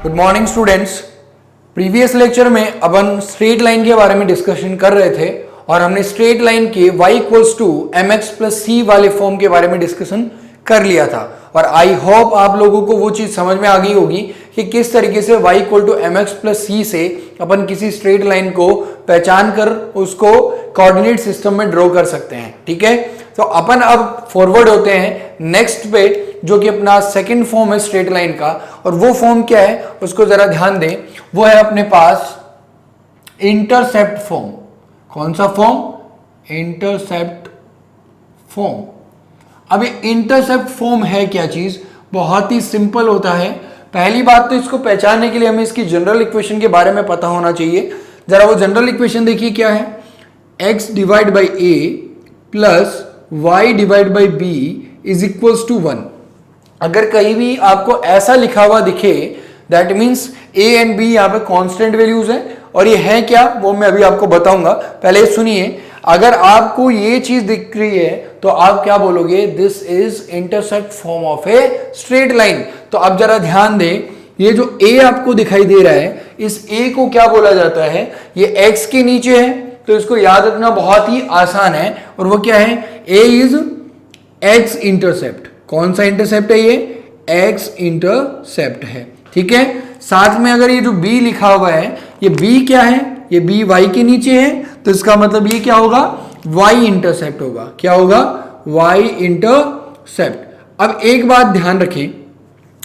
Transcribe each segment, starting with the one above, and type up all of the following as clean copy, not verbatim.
Good morning students. Previous lecture में अपन straight line के बारे में डिस्कशन कर रहे थे और हमने स्ट्रेट लाइन के y equals to m x plus c वाले फॉर्म के बारे में डिस्कशन कर लिया था और आई होप आप लोगों को वो चीज समझ में आ गई होगी कि किस तरीके से y equal to m x plus c से अपन किसी स्ट्रेट लाइन को पहचान कर उसको कोऑर्डिनेट सिस्टम में ड्रॉ कर सकते हैं। ठीक है, तो अपन अब फॉरवर्ड होते हैं नेक्स्ट पे, जो कि अपना सेकंड फॉर्म है स्ट्रेट लाइन का। और वो फॉर्म क्या है उसको जरा ध्यान दें, वो है अपने पास इंटरसेप्ट फॉर्म। कौन सा फॉर्म? Intercept form. अब ये इंटरसेप्ट फॉर्म है क्या चीज? बहुत ही सिंपल होता है। पहली बात तो इसको पहचानने के लिए हमें इसकी जनरल इक्वेशन के बारे में पता होना चाहिए। जरा वो जनरल इक्वेशन देखिए क्या है, x divide by a plus y divide by b is equals to 1। अगर कहीं भी आपको ऐसा लिखा हुआ दिखे that means a and b यहाँ पे कांस्टेंट वैल्यूज है और ये है क्या वो मैं अभी आपको बताऊंगा। पहले सुनिए, अगर आपको ये चीज दिख रही है तो आप क्या बोलोगे? This is intercept form of a straight line. तो अब जरा ध्यान दें, ये जो a आपको दिखाई दे रहा है, इस a को क्या बोला जाता है? ये x के नीचे है, तो इसको याद रखना बहुत ही आसान है। और वो क्या है? a is x intercept. कौन सा इंटरसेप्ट है? ये x इंटरसेप्ट है। ठीक है, साथ में अगर ये जो b लिखा हुआ है, ये b क्या है? ये b y के नीचे है, तो इसका मतलब ये क्या होगा? y इंटरसेप्ट होगा। क्या होगा? y intercept. अब एक बात ध्यान रखें,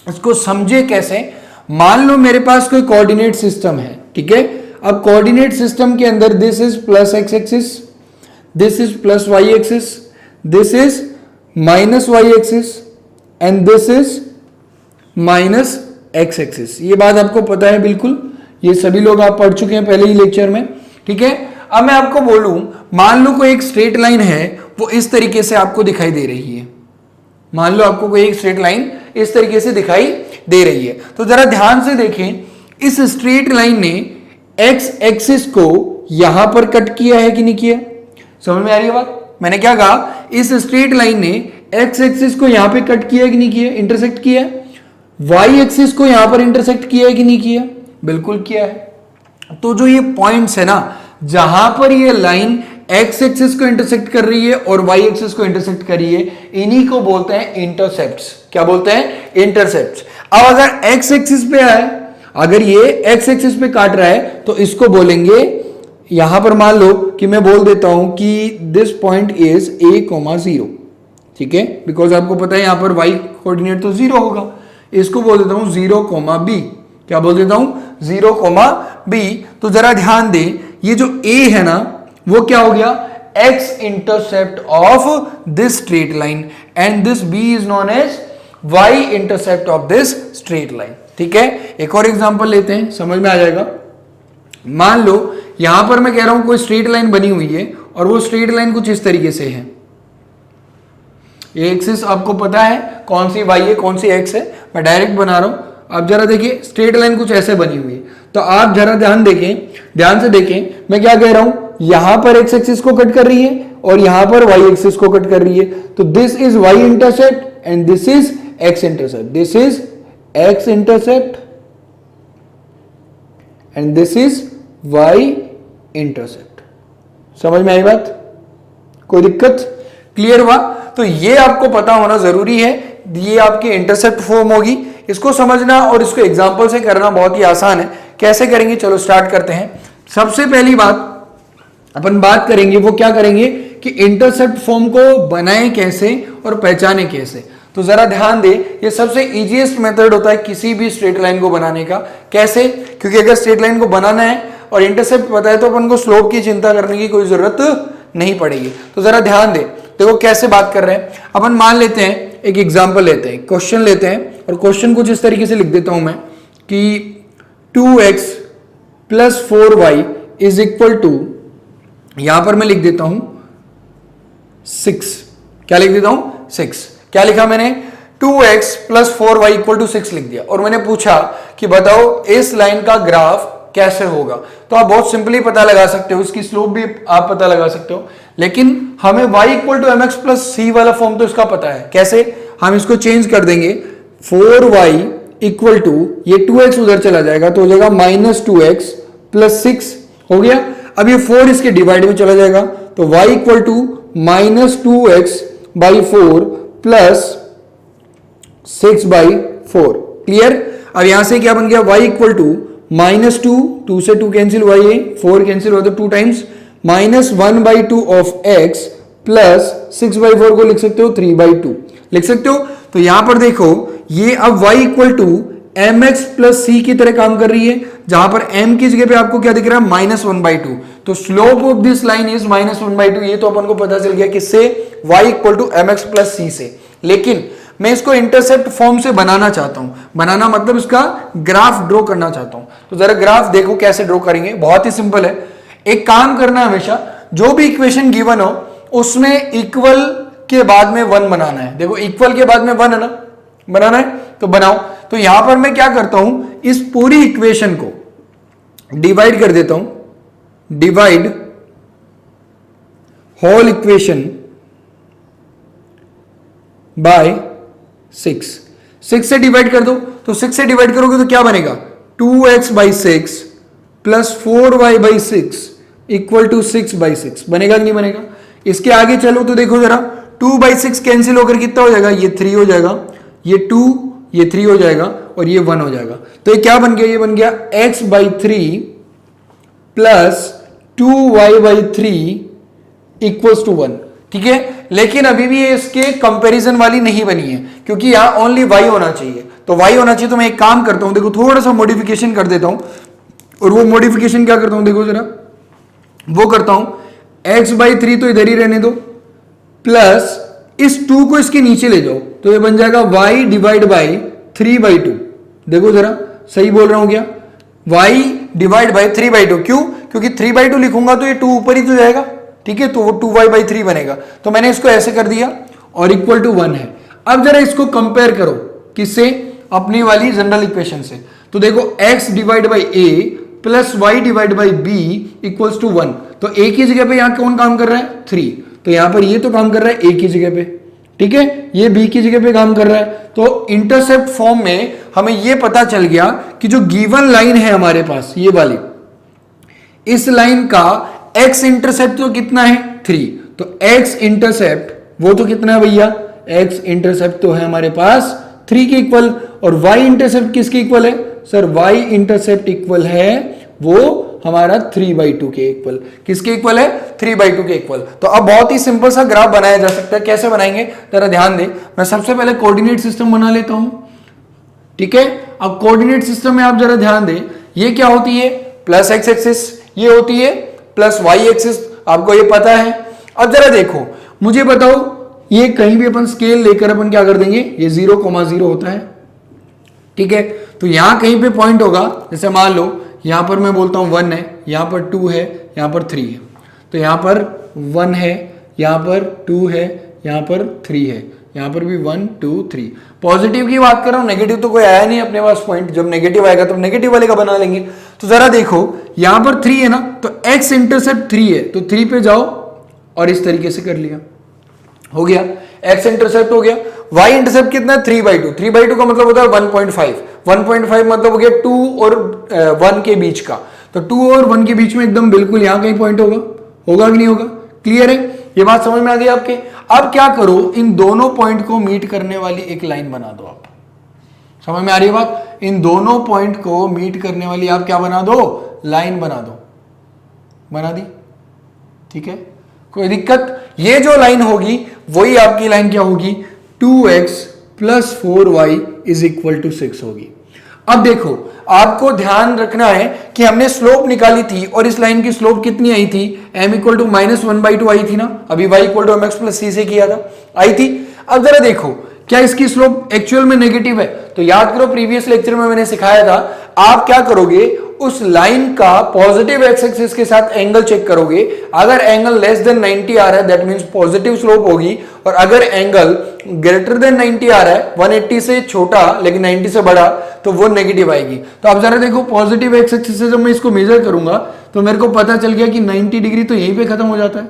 इसको समझे कैसे। मान लो मेरे पास कोई कोऑर्डिनेट सिस्टम है, ठीक है। अब कोऑर्डिनेट सिस्टम के अंदर this is plus x axis, this is plus y axis, this is minus y axis and this is minus x axis. ये बात आपको पता है बिल्कुल, ये सभी लोग आप पढ़ चुके हैं पहले ही लेक्चर में। ठीक है, अब मैं आपको बोलूं, मान लो कोई एक स्ट्रेट लाइन है, वो इस तरीके से आपको दिखाई दे रही है। मान लो आपको कोई एक स्ट्रेट लाइन इस तरीके से दिखाई दे रही है, तो जरा ध्यान से देखें, इस स्ट्रेट लाइन ने x एक्सिस को यहां पर कट किया है कि नहीं किया? समझ में आ रही है बात? मैंने क्या कहा? इस स्ट्रेट लाइन ने x एक्सिस को यहां पे कट किया है कि नहीं किया? इंटरसेक्ट किया है। y एक्सिस को यहां पर इंटरसेक्ट किया है कि नहीं किया? बिल्कुल किया है। तो जो ये पॉइंट्स है ना, जहां पर ये लाइन x एक्सिस को इंटरसेक्ट कर रही है और y एक्सिस को इंटरसेक्ट कर रही है, इन्हीं को बोलते हैं इंटरसेप्ट्स। क्या बोलते हैं? इंटरसेप्ट्स। अब अगर x एक्सिस पे है, अगर ये x एक्सिस पे काट रहा है, तो इसको बोलेंगे, यहां पर मान लो कि मैं बोल देता हूं कि दिस पॉइंट इज a,0। ठीक है, बिकॉज आपको पता है यहां पर y कोऑर्डिनेट तो 0 होगा। इसको बोल देता हूं 0,b। क्या बोल देता हूं? 0,b। तो जरा ध्यान दें, ये जो a है ना, वो क्या हो गया? x intercept of this straight line and this b is known as y intercept of this straight line. ठीक है, एक और एग्जांपल लेते हैं, समझ में आ जाएगा। मान लो यहां पर मैं कह रहा हूं कोई स्ट्रेट लाइन बनी हुई है और वो स्ट्रेट लाइन कुछ इस तरीके से है। ये एक्सिस आपको पता है कौन सी y है कौन सी x है, मैं डायरेक्ट बना रहा हूं। अब जरा देखिए, स्ट्रेट लाइन कुछ ऐसे बनी हुई है, तो आप जरा ध्यान से देखें, मैं क्या कह रहा हूं, यहां पर x एक्सिस को कट कर रही है और यहां पर y एक्सिस को कट कर रही है। तो this is y intercept and this is x intercept. This is x intercept and this is y intercept. समझ में आई बात? कोई दिक्कत? क्लियर हुआ? तो ये आपको पता होना जरूरी है। ये आपकी इंटरसेप्ट फॉर्म होगी। इसको समझना और इसको एग्जांपल से करना बहुत ही आसान है। कैसे करेंगे? चलो स्टार्ट करते हैं। सबसे पहली बात अपन बात करेंगे, वो क्या करेंगे कि इंटरसेप्ट फॉर्म को बनाएं कैसे और पहचाने कैसे। तो जरा ध्यान दे, ये सबसे इजीएस्ट मेथड होता है किसी भी स्ट्रेट लाइन को बनाने का। कैसे? क्योंकि अगर स्ट्रेट लाइन को बनाना है और इंटरसेप्ट पता है तो अपन को स्लोप की चिंता करने की कोई जरूरत नहीं पड़ेगी। तो जरा ध्यान दे, देखो कैसे बात कर रहे हैं। अपन मान लेते हैं, एक एग्जांपल लेते हैं, क्वेश्चन लेते हैं और क्वेश्चन कुछ इस तरीके से लिख देता हूं मैं कि 2x plus 4y is equal to, यहां पर मैं लिख देता हूं 6। क्या लिख देता हूं? 6। क्या लिखा मैंने? 2x plus 4y equal to 6 लिख दिया और मैंने पूछा कि बताओ इस लाइन का ग्राफ कैसे होगा। तो आप बहुत सिंपली पता लगा सकते हो, इसकी स्लोप भी आप पता लगा सकते हो, लेकिन हमें y equal to m x plus c वाला फॉर्म तो इसका पता है। कैसे? हम इसको चेंज कर देंगे, 4y इक्वल टू ये 2x उधर चला जाएगा तो हो जाएगा -2x प्लस 6 हो गया। अब ये 4 इसके डिवाइड में चला जाएगा तो y equal to -2x by 4 plus 6/4। Clear. अब यहां से क्या बन गया, y इक्वल टू -2 से 2 कैंसिल हुआ, ये 4 कैंसिल हुआ तो 2 टाइम्स -1/2 ऑफ x प्लस 6/4 को लिख सकते हो 3/2 लिख सकते हो। तो यहां पर देखो ये अब y equal to mx plus c की तरह काम कर रही है, जहां पर m की जगह पे आपको क्या दिख रहा है -1/2। तो slope of this line is -1/2। ये तो अपन को पता चल गया किससे, y equal to mx plus c से। लेकिन मैं इसको इंटरसेप्ट फॉर्म से बनाना चाहता हूं, बनाना मतलब इसका ग्राफ ड्रॉ करना चाहता हूं। तो जरा ग्राफ देखो कैसे ड्रॉ करेंगे, बहुत ही सिंपल है। एक काम करना है, हमेशा जो भी इक्वेशन गिवन हो उसमें इक्वल के बाद में 1 बनाना है। देखो इक्वल के बाद में 1 है ना, बनाना है तो बनाओ। तो यहां पर मैं क्या करता हूं, इस पूरी इक्वेशन को डिवाइड कर देता हूं, डिवाइड होल इक्वेशन बाय 6 से डिवाइड कर दो। तो 6 से डिवाइड करोगे तो क्या बनेगा, 2x/6 plus 4y/6 equal to 6/6 बनेगा कि नहीं बनेगा। इसके आगे चलो तो देखो जरा, 2/6 कैंसिल होकर कितना हो जाएगा, ये 3 हो जाएगा, ये 2 ये 3 हो जाएगा और ये 1 हो जाएगा। तो ये क्या बन गया, ये बन गया x/3 plus 2y/3 equals to 1। ठीक है, लेकिन अभी भी ये इसके कंपैरिजन वाली नहीं बनी है, क्योंकि यहां ओनली y होना चाहिए। तो y होना चाहिए, तो मैं एक काम करता हूं, देखो थोड़ा सा मॉडिफिकेशन कर देता हूं। और वो मॉडिफिकेशन क्या करता हूं, देखो जरा, वो करता हूं x/3 तो इधर ही रहने दो, प्लस इस 2 को इसके नीचे ले जाओ तो ये बन जाएगा y डिवाइड बाई 3/2। देखो जरा सही बोल रहा हूं क्या, y डिवाइड बाई 3/2। क्यों, क्योंकि 3/2 लिखूंगा तो ये 2 ऊपर ही तो जाएगा। ठीक है, तो वो 2y/3 बनेगा। तो मैंने इसको ऐसे कर दिया और इक्वल टू 1 है। अब जरा इसको कंपेयर करो किससे, अपनी वाली जनरल इक्वेशन से। तो देखो x divide by a plus y divide by b equals to 1। तो a की जगह पे यहां कौन काम कर रहा है, 3। तो यहां पर ये तो काम कर रहा है a की जगह पे, ठीक है, ये b की जगह पे काम कर रहा है। तो इंटरसेप्ट फॉर्म में हमें ये पता चल गया कि जो गिवन लाइन है हमारे पास ये वाली, इस लाइन का x इंटरसेप्ट तो कितना है, 3। तो x इंटरसेप्ट वो तो कितना है भैया, x इंटरसेप्ट तो है हमारे पास 3 के इक्वल। और y इंटरसेप्ट किसके इक्वल है, सर y इंटरसेप्ट इक्वल है वो हमारा 3/2 के इक्वल। किसके इक्वल है, 3/2 के इक्वल। तो अब बहुत ही सिंपल सा ग्राफ बनाया जा सकता है। कैसे बनाएंगे जरा ध्यान दे। मैं सबसे पहले कोऑर्डिनेट सिस्टम बना लेता हूं। ठीक है, अब कोऑर्डिनेट सिस्टम में आप जरा ध्यान दें, ये क्या होती है, प्लस x एक्सिस, ये होती है प्लस y एक्सिस, आपको ये पता है। अब जरा देखो, मुझे बताओ, ये कहीं भी अपन स्केल लेकर अपन क्या कर देंगे, ये 0,0 होता है। ठीक है, तो यहां कहीं पे पॉइंट होगा, जैसे मान लो यहां पर मैं बोलता हूं 1 है, यहां पर 2 है, यहां पर 3 है। तो यहां पर 1 है, यहां पर 2 है, यहां पर 3 है, यहां पर भी 1 2 3। पॉजिटिव की बात कर रहा हूं, नेगेटिव तो कोई आया नहीं अपने पास पॉइंट। जब नेगेटिव आएगा तो नेगेटिव वाले का बना लेंगे। तो जरा देखो यहां पर 3 है ना, तो x इंटरसेप्ट 3 है, तो 3 पे जाओ और इस तरीके से कर लिया, हो गया x इंटरसेप्ट हो गया। y इंटरसेप्ट कितना है, 3/2। 3/2 का मतलब होता है 1.5। 1.5 मतलब हो गया 2 और 1 के बीच का। तो 2 और 1 के बीच में एकदम बिल्कुल यहां कहीं पॉइंट होगा, होगा कि नहीं होगा। क्लियर है, ये बात समझ में आ गई आपके। अब क्या करो, इन दोनों पॉइंट को मीट करने वाली एक लाइन बना दो। आप समझ में आ रही है बात, इन दोनों पॉइंट को मीट करने वाली आप क्या बना दो, लाइन बना दो। बना दी, ठीक है, कोई दिक्कत। ये जो लाइन होगी वही आपकी लाइन क्या होगी, 2x plus 4y is equal to 6 होगी। अब देखो आपको ध्यान रखना है कि हमने स्लोप निकाली थी और इस लाइन की स्लोप कितनी आई थी, m इक्वल टू -1/2 आई थी ना, अभी y equal to mx plus c से किया था, आई थी। अब जरा देखो क्या इसकी स्लोप एक्चुअल में नेगेटिव है। तो याद करो प्रीवियस लेक्चर में मैंने सिखाया था, आप क्या करोगे, उस लाइन का पॉजिटिव एक्स एक्सिस के साथ एंगल चेक करोगे। अगर एंगल लेस देन 90 आ रहा है दैट मींस पॉजिटिव स्लोप होगी, और अगर एंगल ग्रेटर देन 90 आ रहा है, 180 से छोटा लेकिन 90 से बड़ा, तो वो नेगेटिव आएगी। तो आप जरा देखो पॉजिटिव एक्स एक्सिस से जब मैं इसको मेजर करूंगा तो मेरे को पता चल गया कि 90 डिग्री तो यहीं पे खत्म हो जाता है,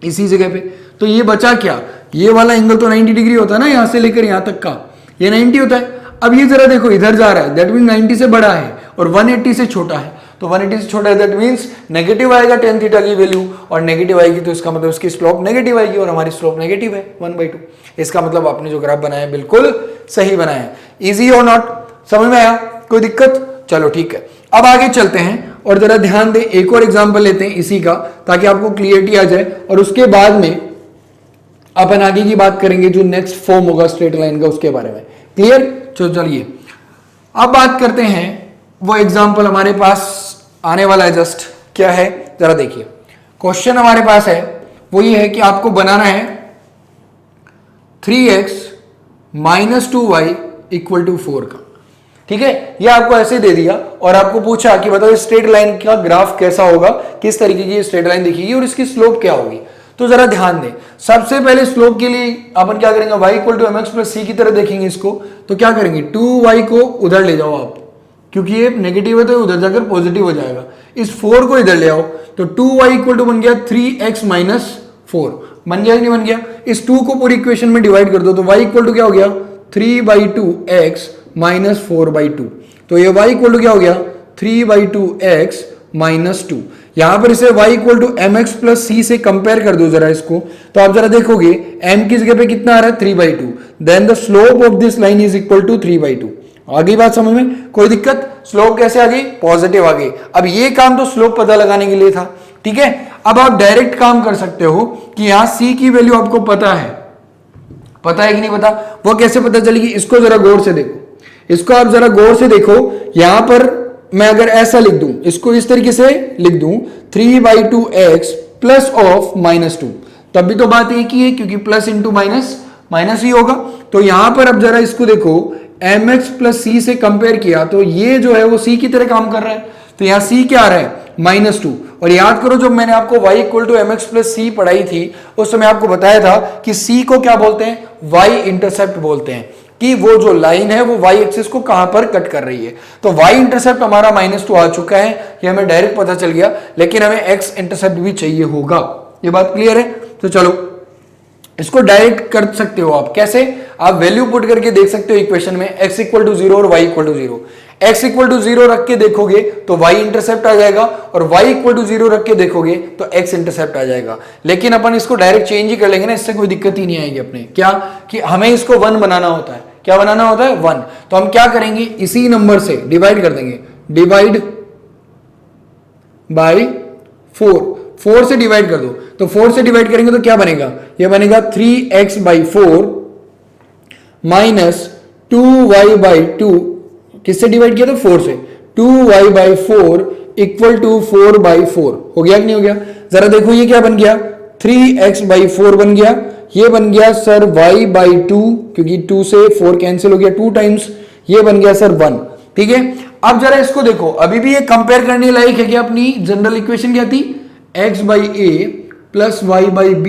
इसी जगह पे। तो ये बचा क्या, ये वाला एंगल तो 90 डिग्री होता है ना, यहां से लेकर यहां तक का, ये 90 होता है। अब ये जरा देखो इधर जा रहा है, दैट मीन 90 से बड़ा है और 180 से छोटा है, तो 180 से छोटा है दैट मीन्स नेगेटिव आएगा tan थीटा की वैल्यू, और नेगेटिव आएगी तो इसका मतलब इसकी स्लोप नेगेटिव आएगी, और हमारी स्लोप नेगेटिव है 1/2। इसका मतलब आपने जो ग्राफ बनाया बिल्कुल सही बनाया है। इजी और नॉट, समझ में आया? कोई दिक्कत? चलो ठीक है, अब आगे चलते हैं और जरा ध्यान दें, एक और एग्जाम्पल लेते हैं इसी का, ताकि आपको क्लियरिटी आ जाए, और उसके बाद में अपन आगे की बात करेंगे जो नेक्स्ट फॉर्म होगा स्ट्रेट लाइन का उसके बारे में। क्लियर? चलिए अब बात करते हैं, वो एग्जाम्पल हमारे पास आने वाला है जस्ट, क्या है जरा देखिए। क्वेश्चन हमारे पास है वो ये है कि आपको बनाना है 3x - 2y = 4 का, ठीक है? ये आपको ऐसे दे दिया और आपको पूछा कि बताओ स्ट्रेट लाइन का ग्राफ कैसा होगा, किस तरीके की स्ट्रेट लाइन दिखेगी और इसकी स्लोप क्या होगी। तो जरा ध्यान दें, सबसे पहले स्लोप के लिए अपन क्या करेंगे, y = mx + c की तरह देखेंगे इसको। तो क्या करेंगे, 2y को उधर ले जाओ आप, क्योंकि ये नेगेटिव है तो उधर जाकर पॉजिटिव हो जाएगा। इस 4 को इधर ले आओ, तो 2y = बन गया 3x - 4, बन गया कि नहीं बन गया? इस 2 को पूरी इक्वेशन में डिवाइड कर दो, तो y = क्या हो गया, 3/2x - 4/2। तो ये y = क्या हो गया, 3/2x - 2। यहां पर इसे y = mx + c से कंपेयर कर दो जरा इसको, तो आप जरा देखोगे m की जगह पे कितना आ रहा है, 3/2, then the slope of this line is equal to 3/2। आ गई बात समझ में? कोई दिक्कत? स्लोप कैसे आ गई, पॉजिटिव आ गई। अब ये काम तो स्लोप पता लगाने के लिए था, ठीक है? अब आप डायरेक्ट काम कर सकते हो कि यहां c की वैल्यू आपको पता है कि नहीं पता, वो कैसे पता चलेगी? इसको जरा गौर से देखो, इसको आप जरा गौर से देखो। यहां पर मैं अगर ऐसा लिख दूं, इसको इस तरीके से लिख दूं 3/2x +(-2), तब भी तो बात एक ही है, क्योंकि प्लस इंटू माइनस ही होगा। तो यहां पर अब जरा इसको देखो, mx + c से कंपेयर किया तो ये जो है वो c की तरह काम कर रहा है, तो यहां c क्या आ रहा है, -2। और याद करो जब मैंने आपको y = mx + c पढ़ाई थी, उस समय आपको बताया था कि c को क्या बोलते हैं, y इंटरसेप्ट बोलते हैं, कि वो जो लाइन है वो y एक्सिस को कहां पर कट कर रही है। तो y इंटरसेप्ट हमारा -2 आ चुका है, ये हमें डायरेक्ट पता चल गया, लेकिन हमें x इंटरसेप्ट भी चाहिए होगा। ये बात क्लियर है? तो चलो इसको डायरेक्ट कर सकते हो आप, कैसे? आप वैल्यू पुट करके देख सकते हो इक्वेशन में, x = 0 और y = 0। x = 0 रख के देखोगे तो y इंटरसेप्ट आ जाएगा, और y = 0 रख के देखोगे तो x इंटरसेप्ट आ जाएगा। लेकिन अपन इसको डायरेक्ट चेंज ही कर लेंगे ना, इससे कोई दिक्कत ही नहीं आएगी अपने। क्या कि हमें इसको 1 बनाना होता है, क्या बनाना होता है, 1। तो हम क्या करेंगे, इसी नंबर से डिवाइड कर देंगे, डिवाइड बाय 4 से डिवाइड कर दो, तो 4 से डिवाइड करेंगे तो क्या बनेगा, ये बनेगा 3x/4 - 2y/2। किससे डिवाइड किया, तो 4 से, 2y/4 = 4/4। हो गया कि नहीं हो गया? जरा देखो ये क्या बन गया, 3x/4 बन गया, ये बन गया सर y/2, क्योंकि 2 से 4 कैंसिल हो गया 2 टाइम्स, ये बन गया सर 1। ठीक है, अब जरा इसको देखो, अभी भी ये कंपेयर करने लायक है कि अपनी जनरल इक्वेशन क्या थी, x/a + y/b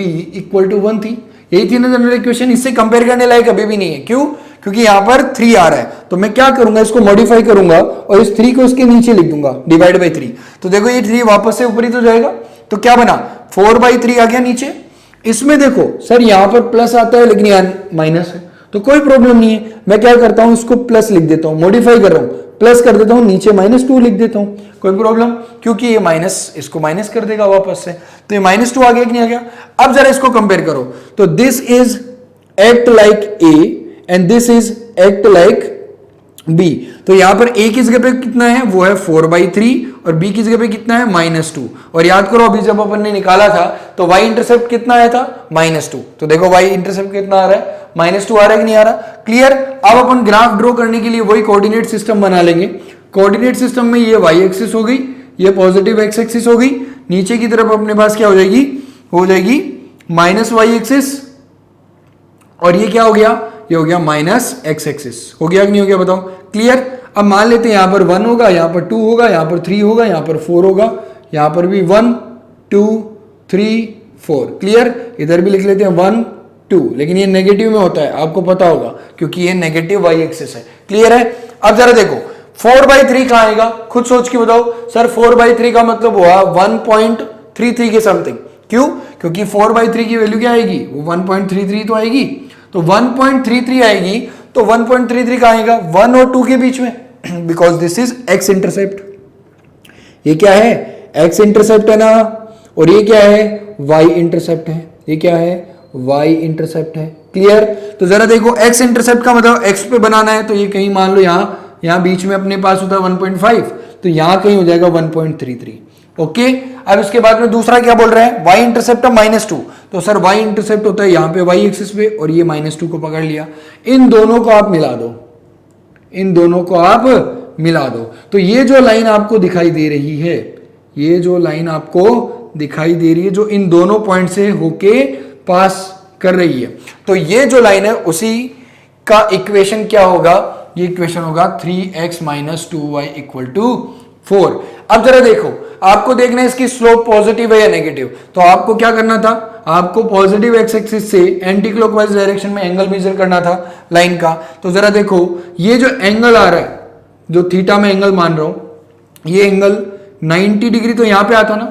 = 1 थी, यही थी ना जनरल इक्वेशन। इससे कंपेयर करने लायक अभी भी नहीं है, क्यों? क्योंकि यहां पर 3 आ रहा है, तो मैं क्या करूंगा, इसको मॉडिफाई करूंगा और इस 3 को इसके नीचे लिख दूंगा, /3। तो देखो ये 3 वापस से ऊपर ही तो जाएगा, तो क्या बना, 4/3 आ गया नीचे। इसमें देखो सर यहां पर प्लस आता है लेकिन यहां माइनस है, तो कोई प्रॉब्लम नहीं है, मैं क्या करता हूं, इसको प्लस लिख देता हूं, मॉडिफाई कर रहा हूं, प्लस कर देता हूं, नीचे -2 लिख देता हूं, कोई प्रॉब्लम, क्योंकि ये माइनस इसको माइनस कर देगा वापस से, तो ये -2 आ गया कि नहीं आ गया। अब जरा इसको कंपेयर करो, तो this is act like a and this is act like b. तो यहां पर a की जगह पे कितना है, वो है 4/3, और b की जगह पे कितना है, -2। और याद करो अभी जब अपन ने निकाला था तो y इंटरसेप्ट कितना आया था, -2। तो देखो y इंटरसेप्ट कितना आ रहा है, -2 आ रहा है कि नहीं आ रहा, क्लियर। अब अपन ग्राफ ड्रॉ करने के लिए वही कोऑर्डिनेट सिस्टम बना लेंगे। कोऑर्डिनेट सिस्टम में ये y एक्सिस हो गई, ये पॉजिटिव x एक्सिस हो गई, नीचे की तरफ अपने पास क्या हो जाएगी, -y एक्सिस, और ये क्या हो गया, ये हो गया -x एक्सिस। हो गया कि नहीं हो गया, बताओ, क्लियर। अब मान लेते हैं यहां पर 1 होगा, यहां पर 2 होगा, यहां पर 3 होगा, यहां पर 4 होगा, यहां पर भी 1 2 3 4, क्लियर। इधर भी लिख लेते हैं 1 2, लेकिन ये नेगेटिव में होता है, आपको पता होगा, क्योंकि ये नेगेटिव y एक्सिस है, क्लियर है। अब जरा देखो 4/3 कहां आएगा, खुद सोच के बताओ सर। 4/3 का मतलब हुआ 1.33 के समथिंग, क्यों? क्योंकि 4/3 की वैल्यू क्या आएगी, वो 1.33 तो आएगी, तो 1.33 आएगी, तो 1.33 कहाँ आएगा, 1 और 2 के बीच में, because this is x intercept. ये क्या है, एक्स इंटरसेप्ट है ना, और ये क्या है, वाई इंटरसेप्ट है। ये क्या है, वाई इंटरसेप्ट है। क्लियर। तो जरा देखो, एक्स इंटरसेप्ट का मतलब एक्स पे बनाना है, तो ये कहीं मान लो यहां बीच में अपने पास होता है 1.5, तो यहां कहीं हो जाएगा 1.33। ओके। अब इसके बाद में दूसरा क्या बोल रहा है, वाई इंटरसेप्ट -2, तो सर वाई इंटरसेप्ट होता है यहां पे वाई एक्सिस पे, और ये -2 को पकड़ लिया। इन दोनों को आप मिला दो, इन दोनों को आप मिला दो, तो ये जो लाइन आपको दिखाई दे रही है, ये जो लाइन आपको दिखाई दे रही है, जो इन दोनों पॉइंट से होके पास कर रही है, तो ये जो लाइन है उसी का इक्वेशन क्या होगा, ये इक्वेशन होगा 3x - 2y = 4। अब जरा देखो, आपको देखना है इसकी स्लोप पॉजिटिव है या नेगेटिव, तो आपको क्या करना था, आपको पॉजिटिव एक्स एक्सिस से एंटी क्लॉकवाइज डायरेक्शन में एंगल मेजर करना था लाइन का। तो जरा देखो, ये जो एंगल आ रहा है, जो थीटा में एंगल मान रहा हूं, ये एंगल 90 डिग्री तो यहां पे आता ना,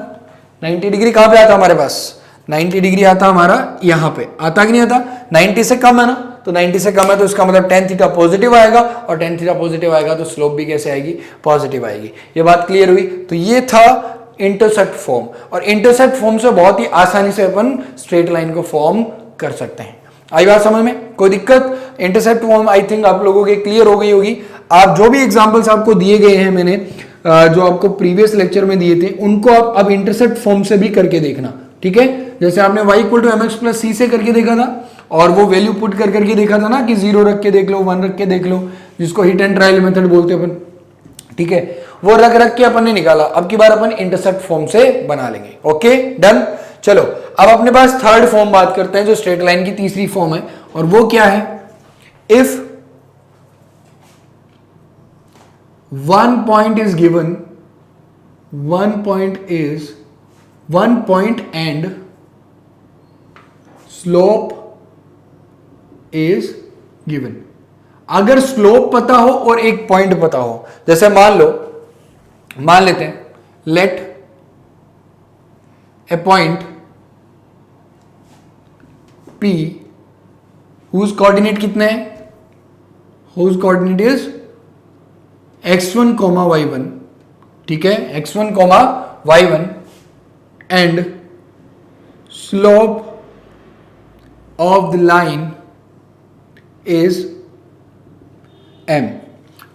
90 डिग्री कहां पे आता हमारे पास, 90 डिग्री आता हमारा यहां पे, आता कि नहीं आता, 90 से कम है ना, तो 90 से कम है तो इसका मतलब tan थीटा पॉजिटिव आएगा, और tan थीटा पॉजिटिव आएगा तो स्लोप भी कैसे आएगी, पॉजिटिव आएगी। ये बात क्लियर हुई। तो ये था इंटरसेप्ट फॉर्म, और इंटरसेप्ट फॉर्म से बहुत ही आसानी से अपन स्ट्रेट लाइन को फॉर्म कर सकते हैं। आई बात समझ में, कोई दिक्कत। इंटरसेप्ट फॉर्म आई थिंक आप लोगों के क्लियर हो गई होगी। आप जो भी एग्जांपल्स आपको दिए गए हैं मैंने, जो आपको प्रीवियस लेक्चर में दिए थे, उनको आप अब इंटरसेप्ट फॉर्म से भी करके देखना, ठीक है। जैसे आपने y = mx + c से करके देखा था, और वो वैल्यू पुट कर करके देखा था ना, कि 0 रख के देख लो, 1 रख के देख लो, जिसको हिट एंड ट्रायल मेथड बोलते अपन, ठीक है, वो रख रख के अपन ने निकाला। अब की बार अपन इंटरसेप्ट फॉर्म से बना लेंगे। Okay, done. चलो अब अपने पास थर्ड फॉर्म बात करते हैं, जो स्ट्रेट लाइन की तीसरी फॉर्म है, और वो क्या है, if one point is given, one point and slope is given। अगर स्लोप पता हो और एक पॉइंट पता हो, जैसे मान लेते हैं, लेट ए पॉइंट P whose कोऑर्डिनेट कितने हैं, whose coordinate is x1, y1, ठीक है, x1, y1, and slope of the line is m,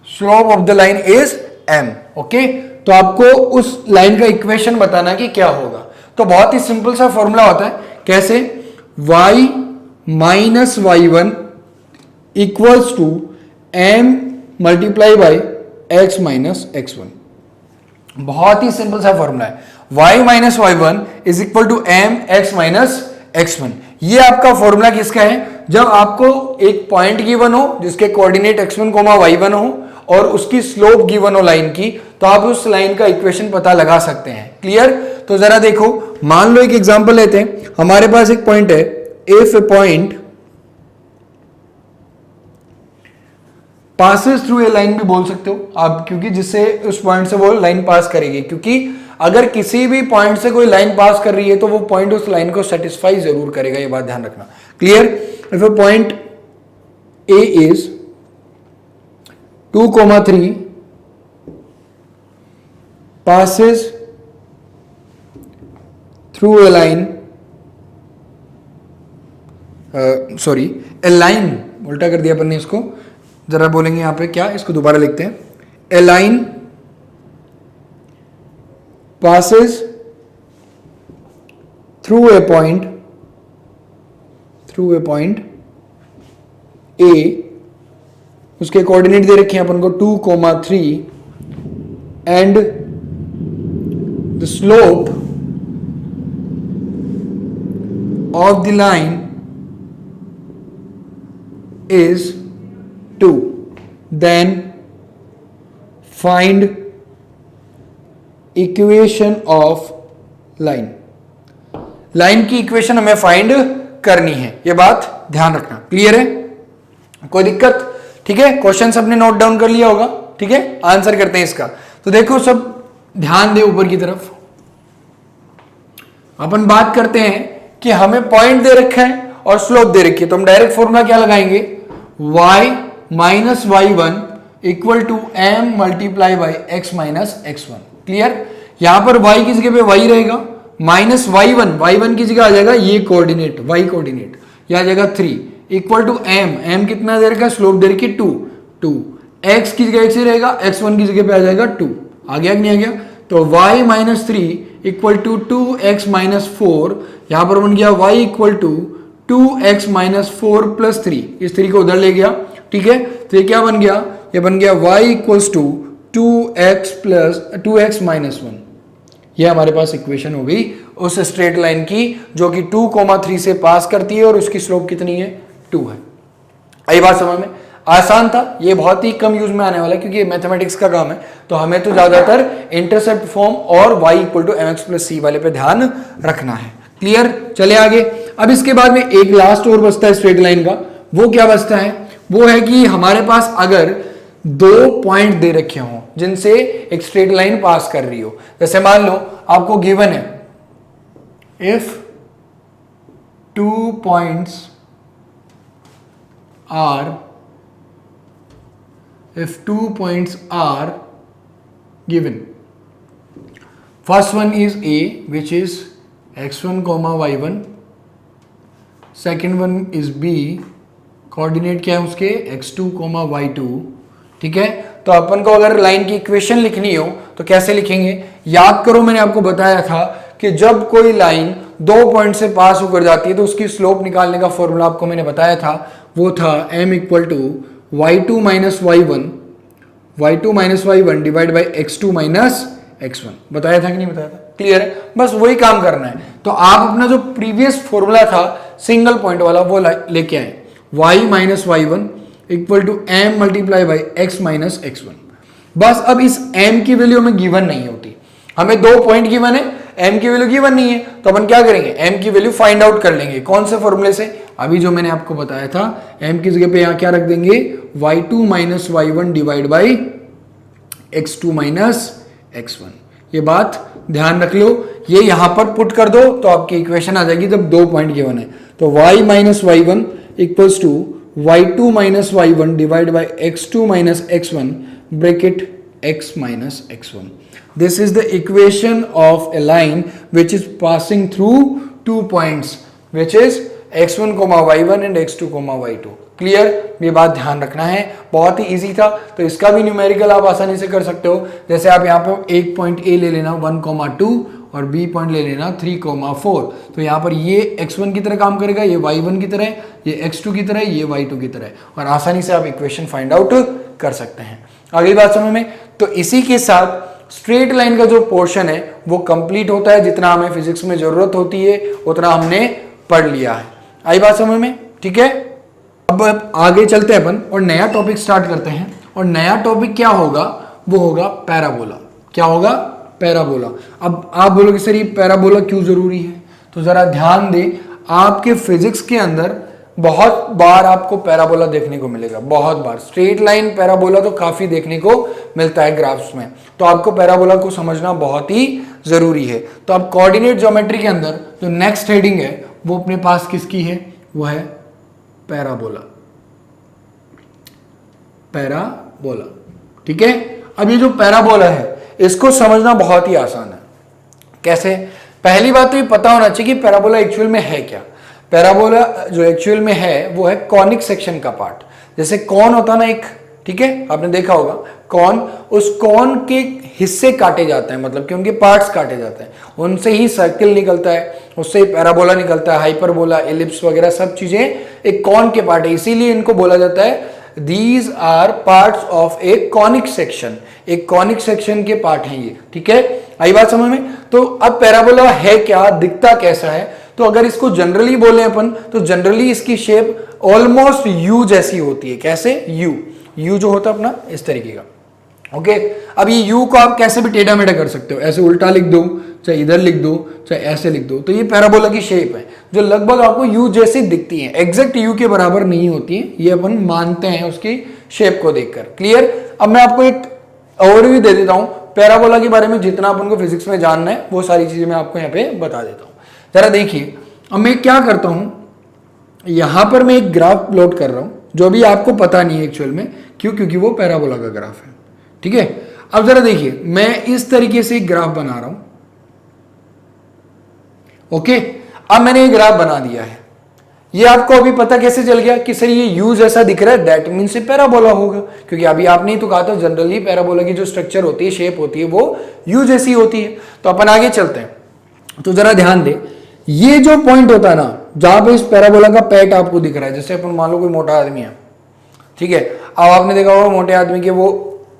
slope of the line is m। Okay, तो आपको उस लाइन का इक्वेशन बताना कि क्या होगा। तो बहुत ही सिंपल सा फॉर्मूला होता है, कैसे, y - y1 = m × x - x1। बहुत ही सिंपल सा फॉर्मूला है, y - y1 = m x - x1। ये आपका फॉर्मूला किसका है, जब आपको एक पॉइंट गिवन हो जिसके कोऑर्डिनेट x1, y1 हो, और उसकी स्लोप गिवन हो लाइन की, तो आप उस लाइन का इक्वेशन पता लगा सकते हैं। क्लियर। तो जरा देखो, मान लो एक एग्जांपल लेते हैं, हमारे पास एक पॉइंट है, if A point passes through a line भी बोल सकते हो आप, क्योंकि जिससे उस पॉइंट से वो लाइन पास करेगी, क्योंकि अगर किसी भी पॉइंट से कोई लाइन पास कर रही है तो वो पॉइंट उस लाइन को सेटिस्फाई जरूर करेगा, ये बात ध्यान रखना। Clear. If A point A is 2, 3 passes through a line, a line, उल्टा कर दिया अपन ने इसको, जरा बोलेंगे यहां पे क्या, इसको दोबारा लिखते हैं, a line passes through a point A, उसके कोऑर्डिनेट दे रखे हैं अपन को 2, 3, and the slope of the line is 2, then find equation of line. Line की इक्वेशन हमें फाइंड करनी है, यह बात ध्यान रखना। क्लियर है, कोई दिक्कत। ठीक है, क्वेश्चन सबने नोट डाउन कर लिया होगा। ठीक है, आंसर करते हैं इसका। तो देखो सब ध्यान दे ऊपर की तरफ, अपन बात करते हैं कि हमें पॉइंट दे रखा है और स्लोप दे रखी है, तो हम डायरेक्ट फॉर्मूला क्या लगाएंगे, y minus y one equal to m multiply by x minus x one. Clear? यहां पर y की जगह पे y रहेगा, माइनस वाई वन की जगह आ जाएगा ये कोऑर्डिनेट y कोऑर्डिनेट, यह आ जाएगा 3 इक्वल टू एम कितना दे रखा है, स्लोप दे रखी 2, x की जगह x ही रहेगा, x1 की जगह पे आ जाएगा 2। आ गया कि नहीं आ गया? तो y minus 3 equal to 2x minus 4, यहां पर बन गया y equal to 2x minus 4 plus 3, इस 3 को उधर ले गया। ठीक है, तो ये क्या बन गया? ये बन गया y equals to 2x minus 1। ये हमारे पास इक्वेशन हो गई उस स्ट्रेट लाइन की जो कि 2,3 से पास करती है और उसकी स्लोप कितनी है? 2 है। आई बात समझ में? आसान था, ये बहुत ही कम यूज में आने वाला है क्योंकि ये मैथमेटिक्स का काम है, तो हमें तो ज्यादातर इंटरसेप्ट फॉर्म और y equal to mx plus c वाले पे ध्यान रखना है। क्लियर? चले आगे। अब इसके बाद में एक लास्ट और बचता है स्ट्रेट लाइन का। वो क्या बचता है? वो है कि हमारे पास अगर 2 पॉइंट दे रखे हों जिनसे एक स्ट्रेट लाइन पास कर रही हो, जैसे मान लो आपको गिवन है if 2 points are given, first one is a which is x1 comma y1, second one is b, coordinate क्या है उसके x2 comma y2। ठीक है, तो अपन को अगर लाइन की इक्वेशन लिखनी हो तो कैसे लिखेंगे? याद करो मैंने आपको बताया था कि जब कोई लाइन 2 पॉइंट से पास होकर जाती है तो उसकी स्लोप निकालने का फॉर्मूला आपको मैंने बताया था, वो था m equal to y2 minus y1 divide by x2 minus x1। बताया था कि नहीं बताया था? क्लियर है? बस वही काम करना है। तो आप अपना जो प्रीवियस फॉर्मूला था सिंगल पॉइंट वाला वो लेके आए, y minus y1 equal to m multiply by x minus x1। बस अब इस m की वैल्यू हमें गिवन नहीं होती, हमें 2 पॉइंट गिवन है, m की वैल्यू गिवन नहीं है, तो अपन क्या करेंगे? m की वैल्यू फाइंड आउट कर लेंगे। कौन से फॉर्मूले से? अभी जो मैंने आपको बताया था, m की जगह पे यहां क्या रख देंगे? y2 minus y1 divide by x2 minus x1। ये बात ध्यान रख लो, ये यहां पर पुट कर दो तो आपकी इक्वेशन आ जाएगी जब 2 पॉइंट गिवन है। तो y minus y1 equals to y2 minus y1 divide by x2 minus x1 bracket x minus x1। This is the equation of a line which is passing through 2 points which is x1, y1 and x2, y2। Clear? ये बात ध्यान रखना है, बहुत ही easy था। तो इसका भी न्यूमेरिकल आप आसानी से कर सकते हो। जैसे आप यहाँ पे एक पॉइंट ए ले लेना 1,2 और बी पॉइंट ले लेना 3,4। तो यहाँ पर ये x1 की तरह काम करेगा, ये y1 की तरह, ये x2 की तरह, ये y2 की तरह, और आसानी से आप इक्वेशन फाइंड आउट कर सकते हैं। अगली बात समझ में? तो इसी के साथ स्ट्रेट लाइन का जो पोर्शन है वो कंप्लीट होता है। जितना हमें फिजिक्स में जरूरत होती है उतना हमने पढ़ लिया है। आई बात समझ में? ठीक है, अब आगे चलते हैं अपन और नया टॉपिक स्टार्ट करते हैं। और नया टॉपिक क्या होगा? वो होगा पैराबोला। क्या होगा? पैराबोला। अब आप बोलोगे सर ये पैराबोला क्यों जरूरी है? तो जरा ध्यान दे, आपके फिजिक्स के अंदर बहुत बार आपको पैराबोला देखने को मिलेगा, बहुत बार। स्ट्रेट लाइन पैराबोला तो काफी देखने को मिलता है ग्राफ्स में, तो आपको पैराबोला को समझना बहुत ही जरूरी है। तो अब कोऑर्डिनेट ज्योमेट्री के अंदर जो नेक्स्ट हेडिंग है वो अपने पास किसकी है? वो है पैराबोला। पैराबोला, ठीक है। अब ये जो पैराबोला है इसको समझना बहुत ही आसान है। कैसे? पहली बात तो ये पता होना चाहिए कि पैराबोला एक्चुअल में है क्या। पैराबोला जो एक्चुअल में है वो है कॉनिक सेक्शन का पार्ट। जैसे कॉन होता ना एक, ठीक है, आपने देखा होगा कॉन, उस कॉन के हिस्से काटे जाते हैं, मतलब कि उनके पार्ट्स काटे जाते हैं, उनसे ही सर्किल निकलता है, उससे ही पैराबोला निकलता है, हाइपरबोला, एलिप्स वगैरह सब चीजें एक कॉन के पार्ट है। इसीलिए इनको बोला जाता है these are parts of a conic section. एक कॉनिक सेक्शन के पार्ट हैं ये, ठीक है। आई बात समझ में? तो अब पैराबोला है क्या, दिखता कैसा है? तो अगर इसको जनरली बोले अपन तो जनरली इसकी शेप ऑलमोस्ट यू जैसी होती है। कैसे? यू जो होता है अपना इस तरीके का, ओके। अब ये यू को आप कैसे भी टेढ़ा मेढ़ा कर सकते हो, ऐसे उल्टा लिख दो, चाहे इधर लिख दो, चाहे ऐसे लिख दो, तो ये पैराबोला की शेप है जो लगभग आपको यू जैसी दिखती है। एग्जैक्ट यू के बराबर नहीं होती है, ये अपन मानते हैं उसकी शेप को देखकर। क्लियर? अब मैं आपको एक ओवरव्यू दे देता हूं पैराबोला के बारे में। जितना अपन को फिजिक्स में जानना है वो सारी चीजें मैं आपको यहाँ पे बता देता हूँ। जरा देखिए, अब मैं क्या करता हूं, यहां पर मैं एक ग्राफ प्लॉट कर रहा हूं, जो अभी आपको पता नहीं है एक्चुअल में, क्यों? क्योंकि वो पैराबोला का ग्राफ है, ठीक है। अब जरा देखिए, मैं इस तरीके से एक ग्राफ बना रहा हूं, ओके। अब मैंने ये ग्राफ बना दिया है, ये आपको अभी पता कैसे चल गया कि सर ये यू जैसा दिख रहा है, दैट मीन्स ये पैराबोला होगा, क्योंकि अभी आपने ही तो कहा था जनरली पैराबोला की जो स्ट्रक्चर होती है, शेप होती है, वो यू जैसी होती है। तो अपन आगे चलते हैं, तो जरा ध्यान दे, ये जो पॉइंट होता है ना, जहां पे इस पैराबोला का पैट आपको दिख रहा है, जैसे अपन मान लो कोई मोटा आदमी है, ठीक है। अब आपने देखा होगा मोटे आदमी के वो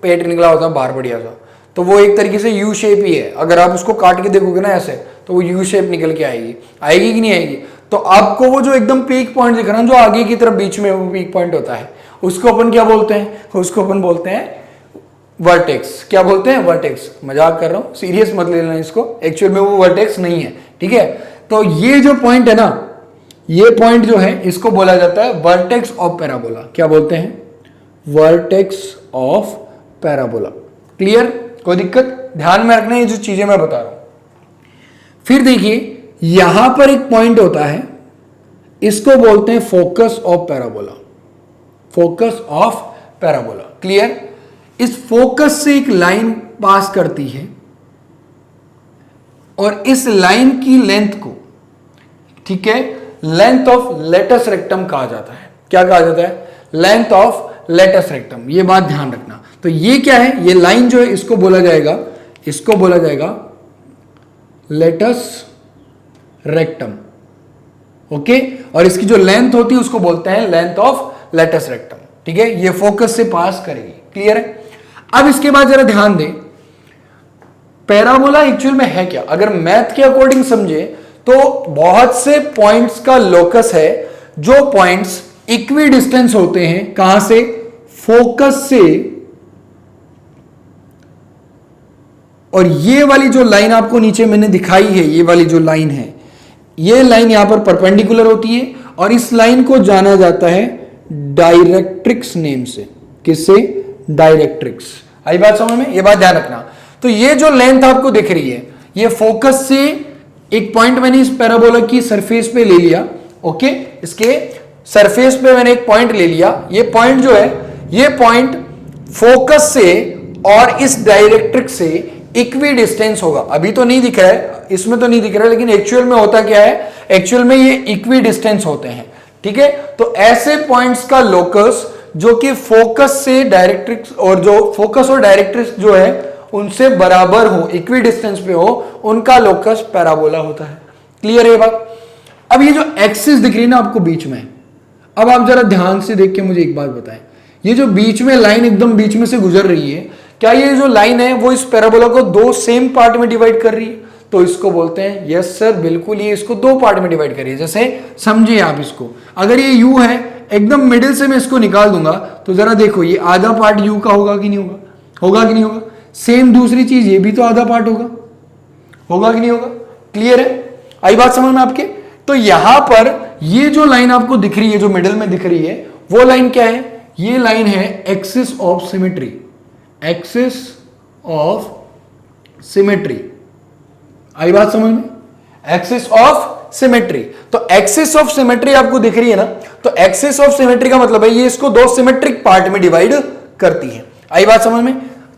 पेट निकला होता है बाहर बढ़िया सा, तो वो एक तरीके से यू शेप ही है। अगर आप उसको काट के देखोगे ना ऐसे, तो वो यू शेप निकल के आएगी, आएगी कि नहीं आएगी? तो आपको वो जो एकदम पीक पॉइंट दिख रहा है, जो आगे की तरफ बीच में वो पीक पॉइंट होता है, उसको अपन क्या बोलते हैं? उसको अपन बोलते हैं वर्टेक्स। क्या बोलते हैं? वर्टेक्स। मजाक कर रहा हूं, सीरियस मत ले लेना इसको, एक्चुअल में वो वर्टेक्स नहीं है, ठीक है। तो ये जो पॉइंट है ना, ये पॉइंट जो है, इसको बोला जाता है वर्टेक्स ऑफ पैराबोला। क्या बोलते हैं? Vertex of parabola. क्लियर? कोई दिक्कत? ध्यान में रखना ये जो चीजें मैं बता रहा हूं। फिर देखिए, यहां पर एक पॉइंट होता है, इसको बोलते हैं focus of parabola. Focus of parabola. Clear? इस फोकस से एक लाइन पास करती है और इस लाइन की लेंथ को, ठीक है, लेंथ ऑफ लेटस रेक्टम कहा जाता है। क्या कहा जाता है? Length of latus rectum. ये बात ध्यान रखना। तो ये क्या है? ये लाइन जो है, इसको बोला जाएगा लेटस रेक्टम, ओके। और इसकी जो लेंथ होती है उसको बोलते हैं लेंथ ऑफ लेटस रेक्टम, ठीक है। ये फोकस से पास करेगी। क्लियर है? अब इसके बाद जरा ध्यान दें, पैराबोला एक्चुअल में है क्या? अगर मैथ के अकॉर्डिंग समझे तो बहुत से पॉइंट्स का लोकस है, जो पॉइंट्स इक्वी डिस्टेंस होते हैं। कहां से? फोकस से। और ये वाली जो लाइन आपको नीचे मैंने दिखाई है, ये वाली जो लाइन है, ये लाइन यहां पर परपेंडिकुलर होती है और इस लाइन को जाना जाता है डायरेक्ट्रिक्स नेम से। किससे? डायरेक्ट्रिक्स। आई बात समझ में? ये बात ध्यान रखना। तो ये जो लेंथ आपको दिख रही है, ये फोकस से एक पॉइंट मैंने इस पैराबोला की सरफेस पे ले लिया, ओके। इसके सरफेस पे मैंने एक पॉइंट ले लिया। ये पॉइंट जो है, ये पॉइंट फोकस से और इस डायरेक्ट्रिक्स से इक्वी डिस्टेंस होगा। अभी तो नहीं दिख रहा है, इसमें तो नहीं दिख रहा है, लेकिन एक्चुअल में होता क्या है? एक्चुअल में ये इक्वी डिस्टेंस होते हैं, ठीक है। तो ऐसे पॉइंट्स का लोकस जो कि फोकस से डायरेक्ट्रिक्स, और जो फोकस और डायरेक्ट्रिक्स जो है उनसे बराबर हो, इक्वी डिस्टेंस पे हो, उनका लोकस पैराबोला होता है। क्लियर है ये बात? अब ये जो एक्सिस दिख रही है ना आपको बीच में, अब आप जरा ध्यान से देख के मुझे एक बात बताएं, ये जो बीच में लाइन एकदम बीच में से गुजर रही है, क्या ये जो लाइन है वो इस पैराबोला को दो सेम पार्ट में डिवाइड कर रही है? तो इसको बोलते हैं, यस सर बिल्कुल, ये इसको दो पार्ट में डिवाइड करिए। जैसे समझिए आप इसको, अगर ये यू है, एकदम मिडिल से मैं इसको निकाल दूंगा, तो जरा देखो ये आधा पार्ट यू का होगा कि नहीं होगा? होगा कि नहीं होगा? सेम दूसरी चीज, ये भी तो आधा पार्ट होगा, होगा कि नहीं होगा? क्लियर है? आई बात समझ में आपके? तो यहां पर ये जो लाइन आपको दिख रही है, जो मिडिल में दिख रही है, वो लाइन क्या है? ये लाइन है axis of symmetry. Axis of symmetry. आई बात समझ में? Axis of symmetry. तो एक्सिस ऑफ सिमेट्री आपको दिख रही है ना, तो एक्सिस ऑफ सिमेट्री का मतलब है ये इसको दो सिमेट्रिक पार्ट में डिवाइड करती है। आई बात समझ में?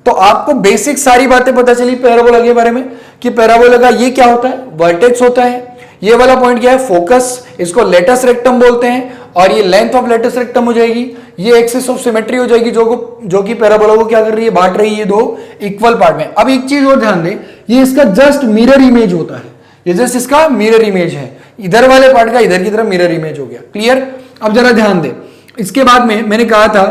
तो आपको बेसिक सारी बातें पता चली पैराबोला के बारे में, कि पैराबोला का ये क्या होता है? वर्टेक्स होता है। ये वाला पॉइंट क्या है? फोकस। इसको लेटस रेक्टम बोलते हैं, और ये लेंथ ऑफ लेटस रेक्टम हो जाएगी। ये एक्सिस ऑफ सिमेट्री हो जाएगी, जो कि पैराबोला को क्या कर रही है? बांट रही है दो इक्वल पार्ट में। अब एक चीज और ध्यान दें, ये इसका जस्ट मिरर इमेज होता है। ये जस्ट इसका मिरर इमेज है, इधर वाले पार्ट का इधर की तरफ मिरर इमेज हो गया। क्लियर? अब जरा ध्यान दें, इसके बाद में मैंने कहा था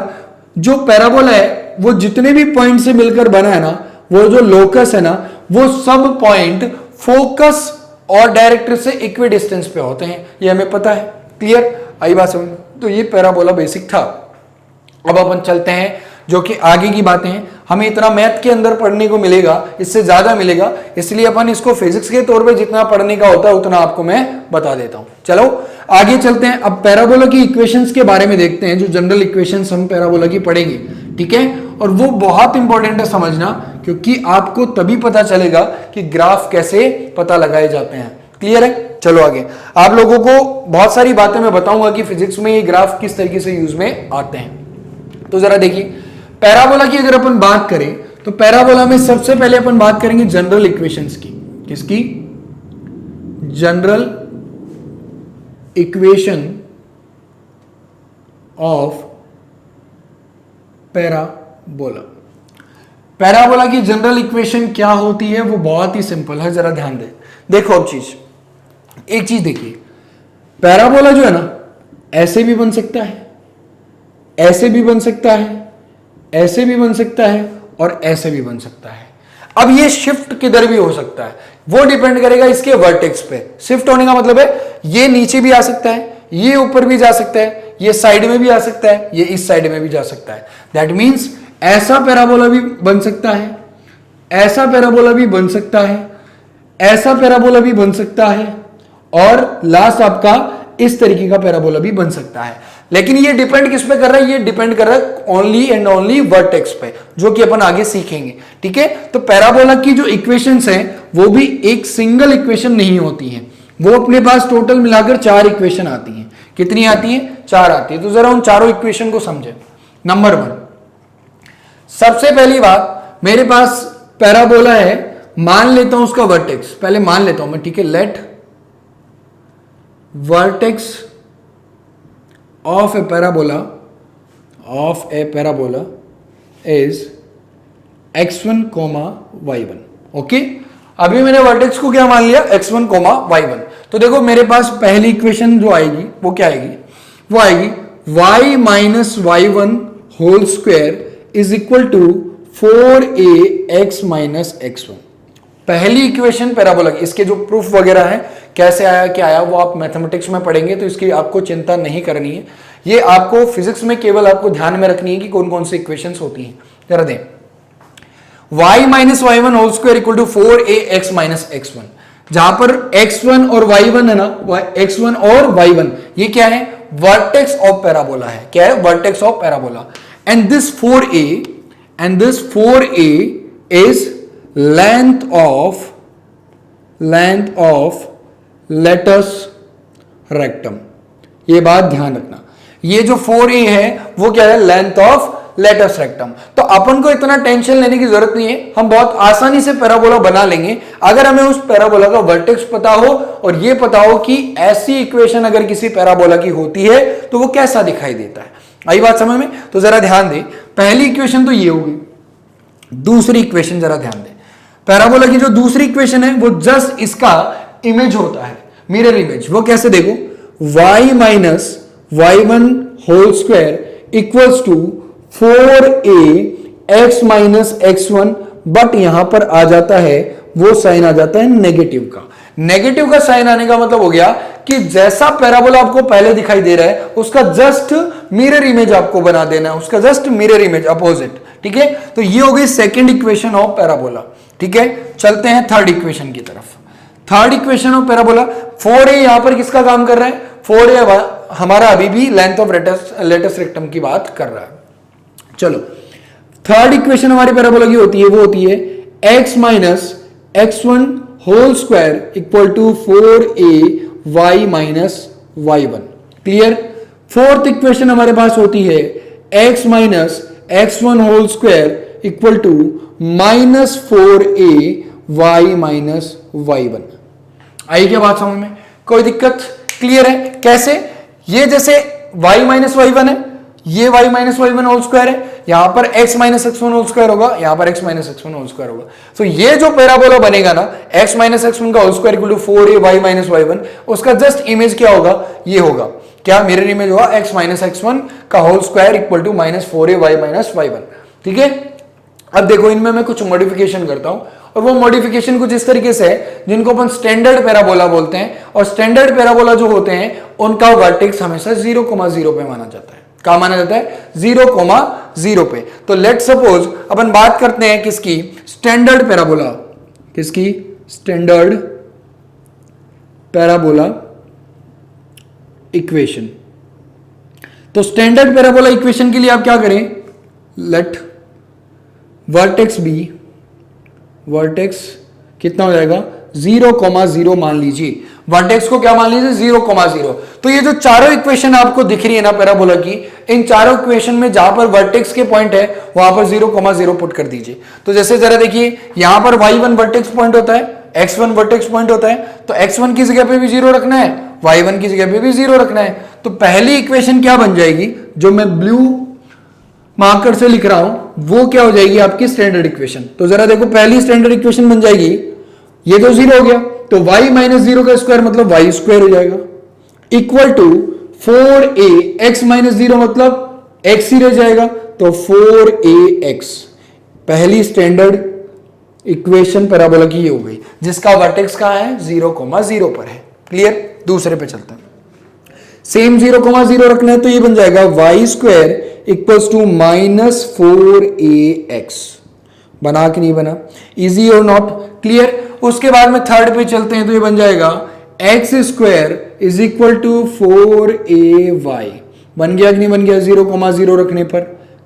जो पैराबोला है वो जितने भी पॉइंट से मिलकर बना है ना, वो जो लोकस है ना, वो सब पॉइंट फोकस और डायरेक्ट्रिक्स से इक्वी डिस्टेंस पे होते हैं, ये हमें पता है। क्लियर? आई बात समझ? तो ये पैराबोला बेसिक था। अब अपन चलते हैं जो कि आगे की बातें हैं। हमें इतना मैथ के अंदर पढ़ने को मिलेगा, इससे ज्यादा मिलेगा, इसलिए अपन इसको फिजिक्स के तौर पे जितना पढ़ने का होता है उतना आपको मैं बता देता हूं। चलो आगे चलते हैं। अब पैराबोला की इक्वेशंस के बारे में देखते हैं, जो जनरल इक्वेशंस हम पैराबोला की पढ़ेंगे, ठीक है। और वो बहुत इंपॉर्टेंट है समझना, क्योंकि आपको तभी पता चलेगा कि ग्राफ कैसे पता लगाए जाते हैं। क्लियर है? चलो आगे, आप लोगों को बहुत सारी बातें मैं बताऊंगा कि फिजिक्स में ये ग्राफ किस तरीके से यूज में आते हैं। तो जरा देखिए, पैराबोला की अगर अपन बात करें तो पैराबोला में सबसे पहले अपन बात करेंगे जनरल इक्वेशंस की। किसकी? General equation of parabola. Parabola की जनरल इक्वेशन क्या होती है वो बहुत ही सिंपल है, जरा ध्यान दे। देखो अब एक चीज देखिए, पैराबोला जो है ना ऐसे भी बन सकता है, ऐसे भी बन सकता है, ऐसे भी बन सकता है और ऐसे भी बन सकता है। अब ये शिफ्ट किधर भी हो सकता है, वो डिपेंड करेगा इसके वर्टेक्स पे। शिफ्ट होने का मतलब है ये नीचे भी आ सकता है, ये ऊपर भी जा सकता है, ये साइड में भी आ सकता है, ये इस साइड में भी जा सकता है। दैट मीन्स ऐसा पैराबोला भी बन सकता है, ऐसा पैराबोला भी बन सकता है, ऐसा पैराबोला भी बन सकता है और लास्ट आपका इस तरीके का पैराबोला भी बन सकता है। लेकिन ये डिपेंड किस पे कर रहा है? ये डिपेंड कर रहा है ओनली एंड ओनली वर्टेक्स पे, जो कि अपन आगे सीखेंगे। ठीक है, तो पैराबोला की जो इक्वेशंस हैं वो भी एक सिंगल इक्वेशन नहीं होती हैं, वो अपने पास टोटल मिलाकर 4 इक्वेशन आती हैं। कितनी आती है? 4 आती है। तो जरा उन चारों इक्वेशन को समझे। नंबर 1, सबसे पहली बात, मेरे पास पैराबोला है, मान लेता हूं उसका वर्टेक्स, पहले मान लेता हूं मैं, ठीक है, let vertex of a parabola is x1, y1। Okay, अभी मैंने वर्टेक्स को क्या मान लिया? x1, y1। तो देखो मेरे पास पहली इक्वेशन जो आएगी वो क्या आएगी? वो आएगी y minus y1 whole square is equal to 4ax minus x1। पहली इक्वेशन पैराबोला की, इसके जो प्रूफ वगैरह है कैसे आया क्या आया वो आप मैथमेटिक्स में पढ़ेंगे, तो इसकी आपको चिंता नहीं करनी है। ये आपको फिजिक्स में केवल आपको ध्यान में रखनी है कि कौन कौन सी इक्वेशंस होती हैं। जरा दें, y minus y1 whole square equal to 4ax minus x1, जहां पर x1 और y1 है ना, x1 और y1 ये क्या है? वर्टेक्स ऑफ पैराबोला है। क्या है? Vertex of parabola. And this 4a is length of latus rectum. ये बात ध्यान रखना, ये जो 4a है वो क्या है? Length of latus rectum. तो अपन को इतना टेंशन लेने की जरूरत नहीं है, हम बहुत आसानी से पैराबोला बना लेंगे अगर हमें उस पैराबोला का वर्टेक्स पता हो और ये पता हो कि ऐसी इक्वेशन अगर किसी पैराबोला की होती है तो वो कैसा दिखाई देता है। आई बात समझ में? तो जरा ध्यान दे, पहली इक्वेशन तो ये होगी। दूसरी इक्वेशन जरा ध्यान दे, पैराबोला की जो दूसरी इक्वेशन है वो जस्ट इसका इमेज होता है, मिरर इमेज। वो कैसे? देखो, y minus y1 whole square equals to 4ax minus x1, but यहां पर आ जाता है, वो साइन आ जाता है नेगेटिव का। नेगेटिव का साइन आने का मतलब हो गया कि जैसा पैराबोला आपको पहले दिखाई दे रहा है उसका जस्ट मिरर इमेज आपको बना देना है, उसका जस्ट मिरर इमेज अपोजिट। ठीक है, तो ये हो गई सेकंड इक्वेशन ऑफ पैराबोला। ठीक है, चलते हैं थर्ड इक्वेशन की तरफ। Third equation of parabola, 4a यहां पर किसका काम कर रहा है? 4a हमारा अभी भी लेंथ ऑफ लेटस रेक्टम की बात कर रहा है। चलो, थर्ड इक्वेशन हमारी पैराबोला की होती है, वो होती है x minus x1 whole square equal to 4ay minus y1। Clear? Fourth equation हमारे पास होती है x minus x1 whole square equal to minus 4ay minus y1। आई क्या बात समझ में? कोई दिक्कत? क्लियर है? कैसे? ये जैसे y माइनस y1 है, ये y minus y1 whole square है, यहां पर x minus x1 whole square होगा, यहां पर x minus x1 whole square होगा। तो ये जो पैराबोला बनेगा ना, x माइनस x1 का whole square equal to 4ay minus y1, उसका जस्ट इमेज क्या होगा? ये होगा क्या? मिरर इमेज होगा x माइनस x1 का whole square equal to minus 4ay minus y1। ठीक है, अब देखो इनमें मैं कुछ मॉडिफिकेशन करता हूं, और वो मॉडिफिकेशन कुछ इस तरीके से है जिनको अपन स्टैंडर्ड पैराबोला बोलते हैं। और स्टैंडर्ड पैराबोला जो होते हैं उनका वर्टेक्स हमेशा 0,0 पे माना जाता है। क्या माना जाता है? 0,0 पे। तो लेट सपोज अपन बात करते हैं किसकी? Standard parabola. किसकी? Standard parabola equation. तो स्टैंडर्ड पैराबोला इक्वेशन के लिए आप क्या करें? लेट वर्टेक्स बी, वर्टेक्स कितना हो जाएगा? 0,0 मान लीजिए। वर्टेक्स को क्या मान लीजिए 0,0। तो ये जो चारों इक्वेशन आपको दिख रही है ना पैराबोला की, इन चारों इक्वेशन में जहां पर वर्टेक्स के पॉइंट है वहां पर 0,0 पुट कर दीजिए। तो जैसे जरा देखिए यहां पर y1 वर्टेक्स पॉइंट होता है, x1 वर्टेक्स पॉइंट होता है, तो x1 की जगह पे भी 0 रखना है, y1 की जगह पे भी 0 रखना है। तो पहली इक्वेशन क्या बन जाएगी, जो मैं ब्लू मार्कर से लिख रहा हूं, वो क्या हो जाएगी आपकी स्टैंडर्ड इक्वेशन। तो जरा देखो पहली स्टैंडर्ड इक्वेशन बन जाएगी, ये तो 0 हो गया, तो y माइनस 0 का स्क्वायर मतलब y स्क्वायर हो जाएगा, equal to 4a, x minus 0 मतलब x ही रह जाएगा, तो 4ax पहली स्टैंडर्ड इक्वेशन पैराबोला की ये हो गई, जिसका वर्टेक्स कहां है 0,0 पर है। क्लियर। दूसरे पे चलते हैं, सेम 0,0 रखना है, तो ये बन जाएगा y square equals to -4ax। बना कि नहीं बना, इजी और नॉट। क्लियर। उसके बाद में थर्ड पे चलते हैं, तो ये बन जाएगा x square is equal to 4ay। बन गया कि नहीं बन गया 0,0 रखने पर।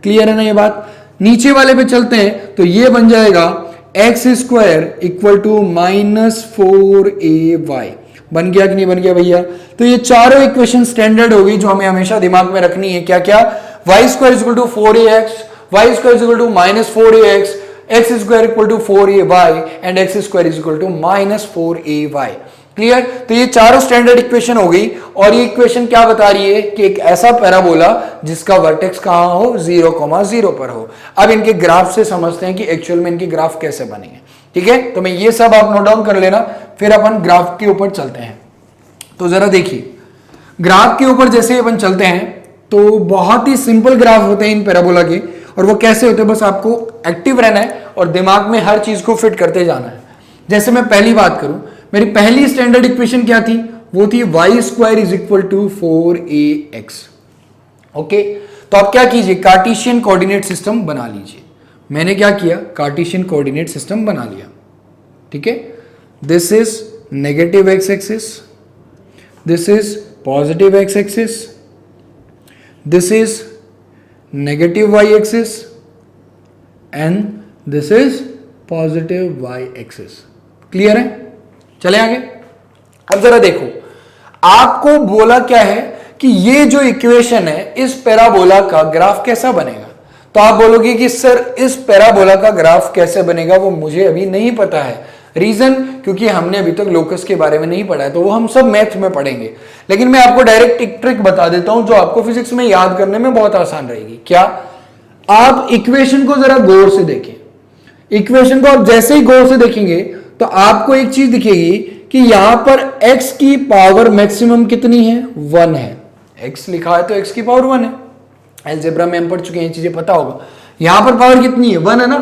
क्लियर है ना ये बात। नीचे वाले पे चलते हैं, तो ये बन जाएगा x square equal to -4ay। बन गया कि नहीं बन गया भैया। तो ये चारों इक्वेशन स्टैंडर्ड होगी जो हमें हमेशा दिमाग में रखनी है। क्या क्या, y square equal to 4ax, y square equal to -4ax, x square equal to 4ay and x square equal to -4ay। Clear. तो ये चारों स्टैंडर्ड इक्वेशन हो गई, और ये इक्वेशन क्या बता रही है कि एक ऐसा पैराबोला जिसका वर्टेक्स कहां हो 0,0 पर हो। अब इनके ग्राफ से समझते हैं कि एक्चुअल में इनके ग्राफ कैसे बनेंगे। ठीक है, तो मैं ये सब आप नोट डाउन कर लेना, फिर अपन ग्राफ के ऊपर चलते हैं। तो जरा देखिए ग्राफ के ऊपर जैसे अपन चलते हैं, तो बहुत ही सिंपल ग्राफ होते हैं इन पैराबोला के, और वो कैसे होते हैं बस आपको एक्टिव रहना है और दिमाग में हर चीज को फिट करते जाना है। जैसे मैं पहली बात करूं, मेरी पहली स्टैंडर्ड इक्वेशन क्या थी, वो थी y square is equal to 4ax। Okay, तो आप क्या कीजिए, कार्टेशियन कोऑर्डिनेट सिस्टम बना लीजिए। मैंने क्या किया, कार्टेशियन कोऑर्डिनेट सिस्टम बना लिया। ठीक है, this is negative x axis, this is positive x axis, this is negative y axis and this is positive y axis। Clear है। चले आगे। अब जरा देखो, आपको बोला क्या है कि ये जो इक्वेशन है इस पैराबोला का ग्राफ कैसा बनेगा। तो आप बोलोगे कि सर इस पैराबोला का ग्राफ कैसे बनेगा वो मुझे अभी नहीं पता है। रीजन, क्योंकि हमने अभी तक लोकस के बारे में नहीं पढ़ा है, तो वो हम सब मैथ में पढ़ेंगे। लेकिन मैं आपको डायरेक्ट एक ट्रिक बता देता हूं जो आपको फिजिक्स में याद करने में बहुत आसान रहेगी। क्या, आप इक्वेशन को जरा गौर से देखें। इक्वेशन को आप जैसे ही गौर से देखेंगे तो आपको एक चीज दिखेगी कि यहां पर x की पावर मैक्सिमम कितनी है, 1 है। x लिखा है तो x की पावर 1 है। अलजेब्रा में हम पढ़ चुके हैं, चीजें पता होगा। यहां पर पावर कितनी है, 1 है ना।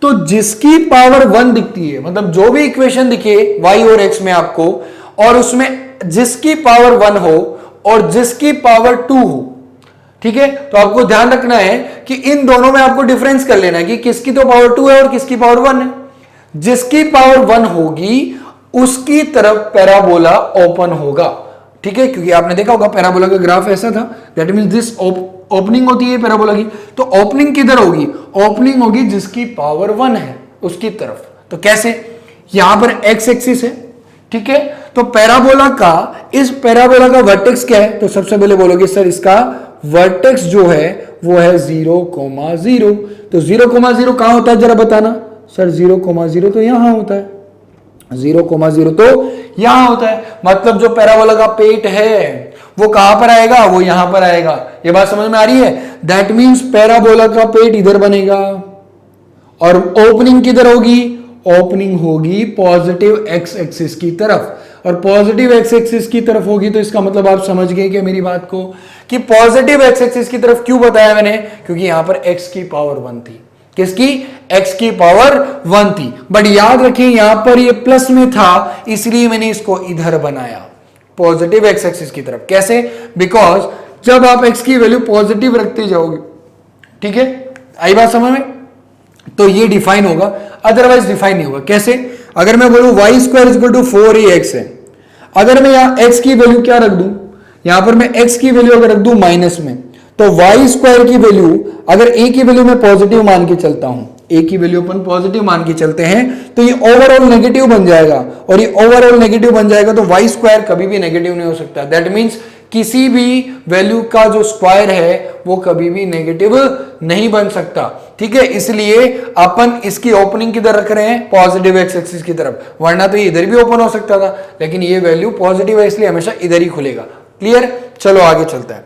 तो जिसकी पावर 1 दिखती है, मतलब जो भी इक्वेशन दिखे y और x में आपको, और उसमें जिसकी पावर 1 हो और जिसकी पावर 2 हो, ठीक है, तो आपको ध्यान रखना है कि इन दोनों में आपको डिफरेंस कर लेना है कि किसकी तो पावर 2 है और किसकी पावर 1 है। जिसकी पावर 1 होगी उसकी तरफ पैराबोला ओपन होगा। ठीक है, क्योंकि आपने देखा होगा पैराबोला का ग्राफ ऐसा था, दैट मींस दिस ओपनिंग होती है पैराबोला की। तो ओपनिंग किधर होगी, ओपनिंग होगी जिसकी पावर 1 है उसकी तरफ। तो कैसे, यहां पर x एक्सिस है। ठीक है, तो पैराबोला का, इस पैराबोला का वर्टेक्स क्या है, तो सबसे पहले बोलोगे सर इसका वर्टेक्स जो है वो है 0,0। तो 0,0 कहां होता है जरा बताना। सर 0,0 तो यहां होता है, 0,0 तो यहां होता है। मतलब जो पैराबोला का पेट है वो कहां पर आएगा, वो यहां पर आएगा। ये बात समझ में आ रही है। दैट मींस पैराबोला का पेट इधर बनेगा और ओपनिंग किधर होगी, ओपनिंग होगी पॉजिटिव x एक्सिस की तरफ, और पॉजिटिव x एक्सिस की तरफ होगी। तो इसका मतलब आप समझ गए क्या मेरी बात को, कि पॉजिटिव x एक्सिस की तरफ क्यों बताया मैंने, क्योंकि यहां पर x की पावर 1 थी। किसकी, x की पावर 1 थी। बट याद रखिए यहां पर ये प्लस में था, इसलिए मैंने इसको इधर बनाया पॉजिटिव x एक्सिस की तरफ। कैसे, बिकॉज जब आप x की वैल्यू पॉजिटिव रखते जाओगे, ठीक है, आई बात समझ में, तो ये डिफाइन होगा, अदरवाइज डिफाइन नहीं होगा। कैसे, अगर मैं बोलूं y square equal to 4ax है, अगर मैं यहां x की वैल्यू क्या रख दूं, यहां पर मैं x की वैल्यू अगर रख दूं माइनस में, तो y स्क्वायर की वैल्यू, अगर a की वैल्यू मैं पॉजिटिव मान के चलता हूं, ए की वैल्यू अपन पॉजिटिव मान के चलते हैं तो ये ओवरऑल नेगेटिव बन जाएगा, और ये ओवरऑल नेगेटिव बन जाएगा तो वाई स्क्वायर कभी भी नेगेटिव नहीं हो सकता। दैट मीन्स किसी भी वैल्यू का जो स्क्वायर है वो कभी भी नेगेटिव नहीं बन सकता, ठीक है। इसलिए अपन इसकी ओपनिंग किधर रख रहे हैं, पॉजिटिव एक्स एक्सिस की तरफ, वरना तो ये इधर भी ओपन हो सकता था, लेकिन ये वैल्यू पॉजिटिव है इसलिए हमेशा इधर ही खुलेगा। क्लियर, चलो आगे चलता है।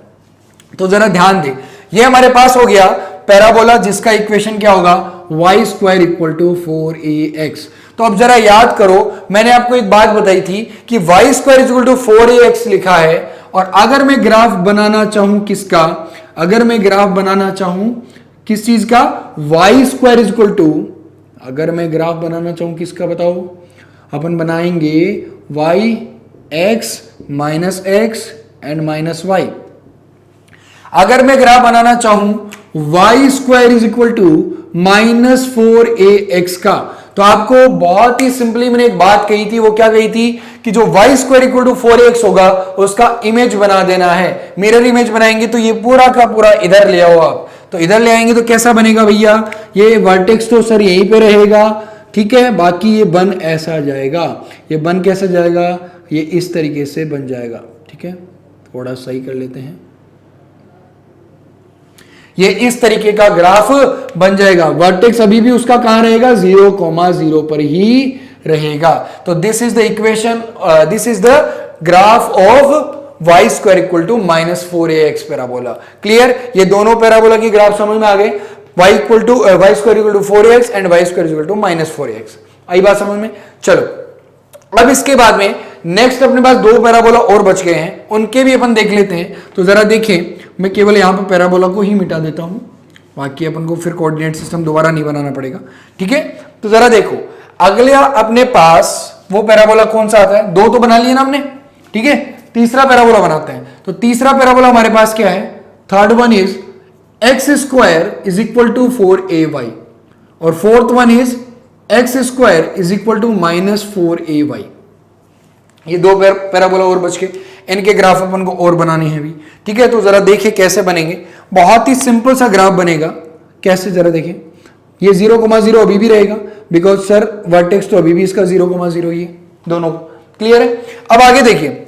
तो जरा ध्यान दे, ये हमारे पास हो गया पैराबोला जिसका इक्वेशन क्या होगा, Y square equal to 4ax। तो अब जरा याद करो, मैंने आपको एक बात बताई थी कि Y square equal to 4ax लिखा है, और अगर मैं ग्राफ बनाना चाहूं किसका, अगर मैं ग्राफ बनाना चाहूं किस चीज का, वाई स्क्वायर इक्वल टू, अगर मैं ग्राफ बनाना चाहूं किसका बताओ, अपन बनाएंगे y x minus x and minus y. अगर मैं ग्राफ बनाना चाहूं y square is equal to -4ax का, तो आपको बहुत ही सिंपली मैंने एक बात कही थी, वो क्या कही थी कि जो Y square equal to 4ax होगा उसका इमेज बना देना है, मिरर इमेज बनाएंगे। तो ये पूरा का पूरा इधर ले आओ आप, तो इधर ले आएंगे तो कैसा बनेगा भैया, ये वर्टेक्स तो सर यहीं पे रहेगा, ठीक है, बाकी ये बन ऐसा जाएगा, ये बन कैसा जाएगा, ये इस तरीके से बन जाएगा, ठीक है। थोड़ा सही कर लेते हैं, ये इस तरीके का ग्राफ बन जाएगा। वर्टेक्स अभी भी उसका कहां रहेगा, 0,0 पर ही रहेगा। तो this is the equation, this is the graph of y square equal to -4ax parabola. Clear, ये दोनों पैराबोला की ग्राफ समझ में आ गए, y equal to y square equal to 4ax and y square equal to -4ax। आई बात समझ में। चलो अब इसके बाद में नेक्स्ट अपने पास दो पैराबोला और बच गए हैं, उनके भी अपन देख लेते हैं। तो जरा देखें, मैं केवल यहां पर पैराबोला को ही मिटा देता हूं, बाकी अपन को फिर कोऑर्डिनेट सिस्टम दोबारा नहीं बनाना पड़ेगा, ठीक है। तो जरा देखो, अगला अपने पास वो पैराबोला कौन सा आता है, दो तो बना लिए ना हमने, ठीक है। तीसरा पैराबोला बनाते हैं। तो तीसरा पैराबोला हमारे पास क्या है, third one is x square is equal to 4ay, और fourth one is x square is equal to -4ay। ये दो पैराबोला और बच के, इनके ग्राफ अपन को और बनाने हैं भी, ठीक है। तो जरा देखिए कैसे बनेंगे, बहुत ही सिंपल सा ग्राफ बनेगा। कैसे, जरा देखिए, ये 0,0 अभी भी रहेगा, बिकॉज सर वर्टेक्स तो अभी भी इसका 0,0 ही है दोनों को। क्लियर है। अब आगे देखिए,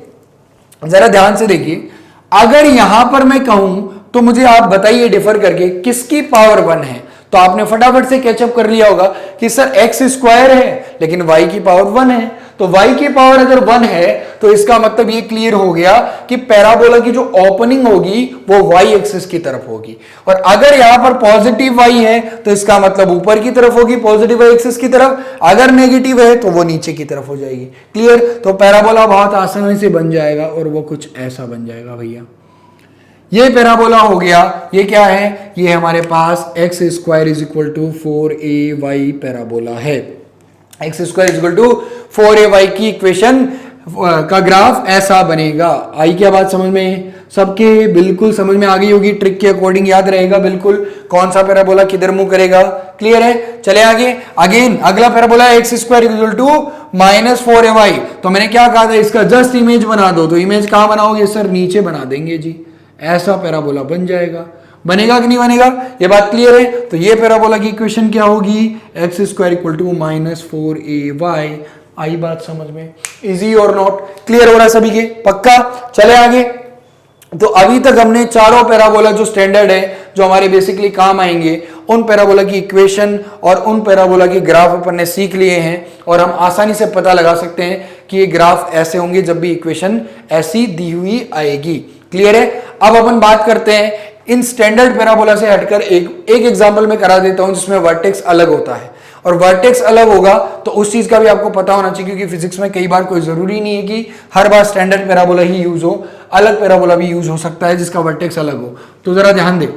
जरा ध्यान से देखिए, अगर यहां पर मैं कहूं तो मुझे आप बताइए डिफर करके किसकी पावर 1 है, तो आपने फटाफट से कैचअप कर लिया होगा कि सर एक्स स्क्वायर है लेकिन वाई की पावर 1 है, तो वाई की पावर अगर 1 है तो इसका मतलब ये क्लियर हो गया कि पैराबोला की जो ओपनिंग होगी वो वाई एक्सिस की तरफ होगी, और अगर यहां पर पॉजिटिव वाई है तो इसका मतलब ऊपर की तरफ होगी, पॉजिटिव वाई एक्सिस की तरफ, अगर नेगेटिव है तो वो नीचे की तरफ हो जाएगी। क्लियर, तो पैराबोला बहुत आसानी से बन जाएगा, और वो कुछ ऐसा बन जाएगा भैया। ये पैराबोला हो गया, ये क्या है, ये हमारे पास x square is equal to 4ay parabola है। X square is equal to 4ay की इक्वेशन का ग्राफ ऐसा बनेगा। आई क्या बात समझ में, सबके बिल्कुल समझ में आ गई होगी, ट्रिक के अकॉर्डिंग याद रहेगा बिल्कुल कौन सा पैराबोला किधर मुंह करेगा। क्लियर है, चले आगे। अगेन अगला parabola x square equal to -4ay। तो मैंने क्या कहा था, इसका जस्ट इमेज बना दो, तो इमेज कहां बनाओगे सर, नीचे बना देंगे जी, ऐसा पैराबोला बन जाएगा। बनेगा कि नहीं बनेगा, ये बात क्लियर है। तो ये पैराबोला की इक्वेशन क्या होगी, x square equal to -4ay। आई बात समझ में, इजी और नॉट, क्लियर हो रहा है सभी के, पक्का। चले आगे। तो अभी तक हमने चारों पैराबोला जो स्टैंडर्ड है, जो हमारे बेसिकली काम आएंगे, उन पैराबोला की इक्वेशन और उन पैराबोला की ग्राफ अपन ने सीख लिए हैं, और हम आसानी से पता लगा सकते हैं कि ये ग्राफ ऐसे होंगे जब भी इक्वेशन ऐसी दी हुई आएगी। क्लियर है। अब अपन बात करते हैं इन स्टैंडर्ड पैराबोला से हटकर एक एग्जांपल में करा देता हूं जिसमें वर्टेक्स अलग होता है, और वर्टेक्स अलग होगा तो उस चीज का भी आपको पता होना चाहिए, क्योंकि फिजिक्स में कई बार कोई जरूरी नहीं है कि हर बार स्टैंडर्ड पैराबोला ही यूज हो, अलग पैराबोला भी यूज हो सकता है जिसका वर्टेक्स अलग हो। तो जरा ध्यान दे,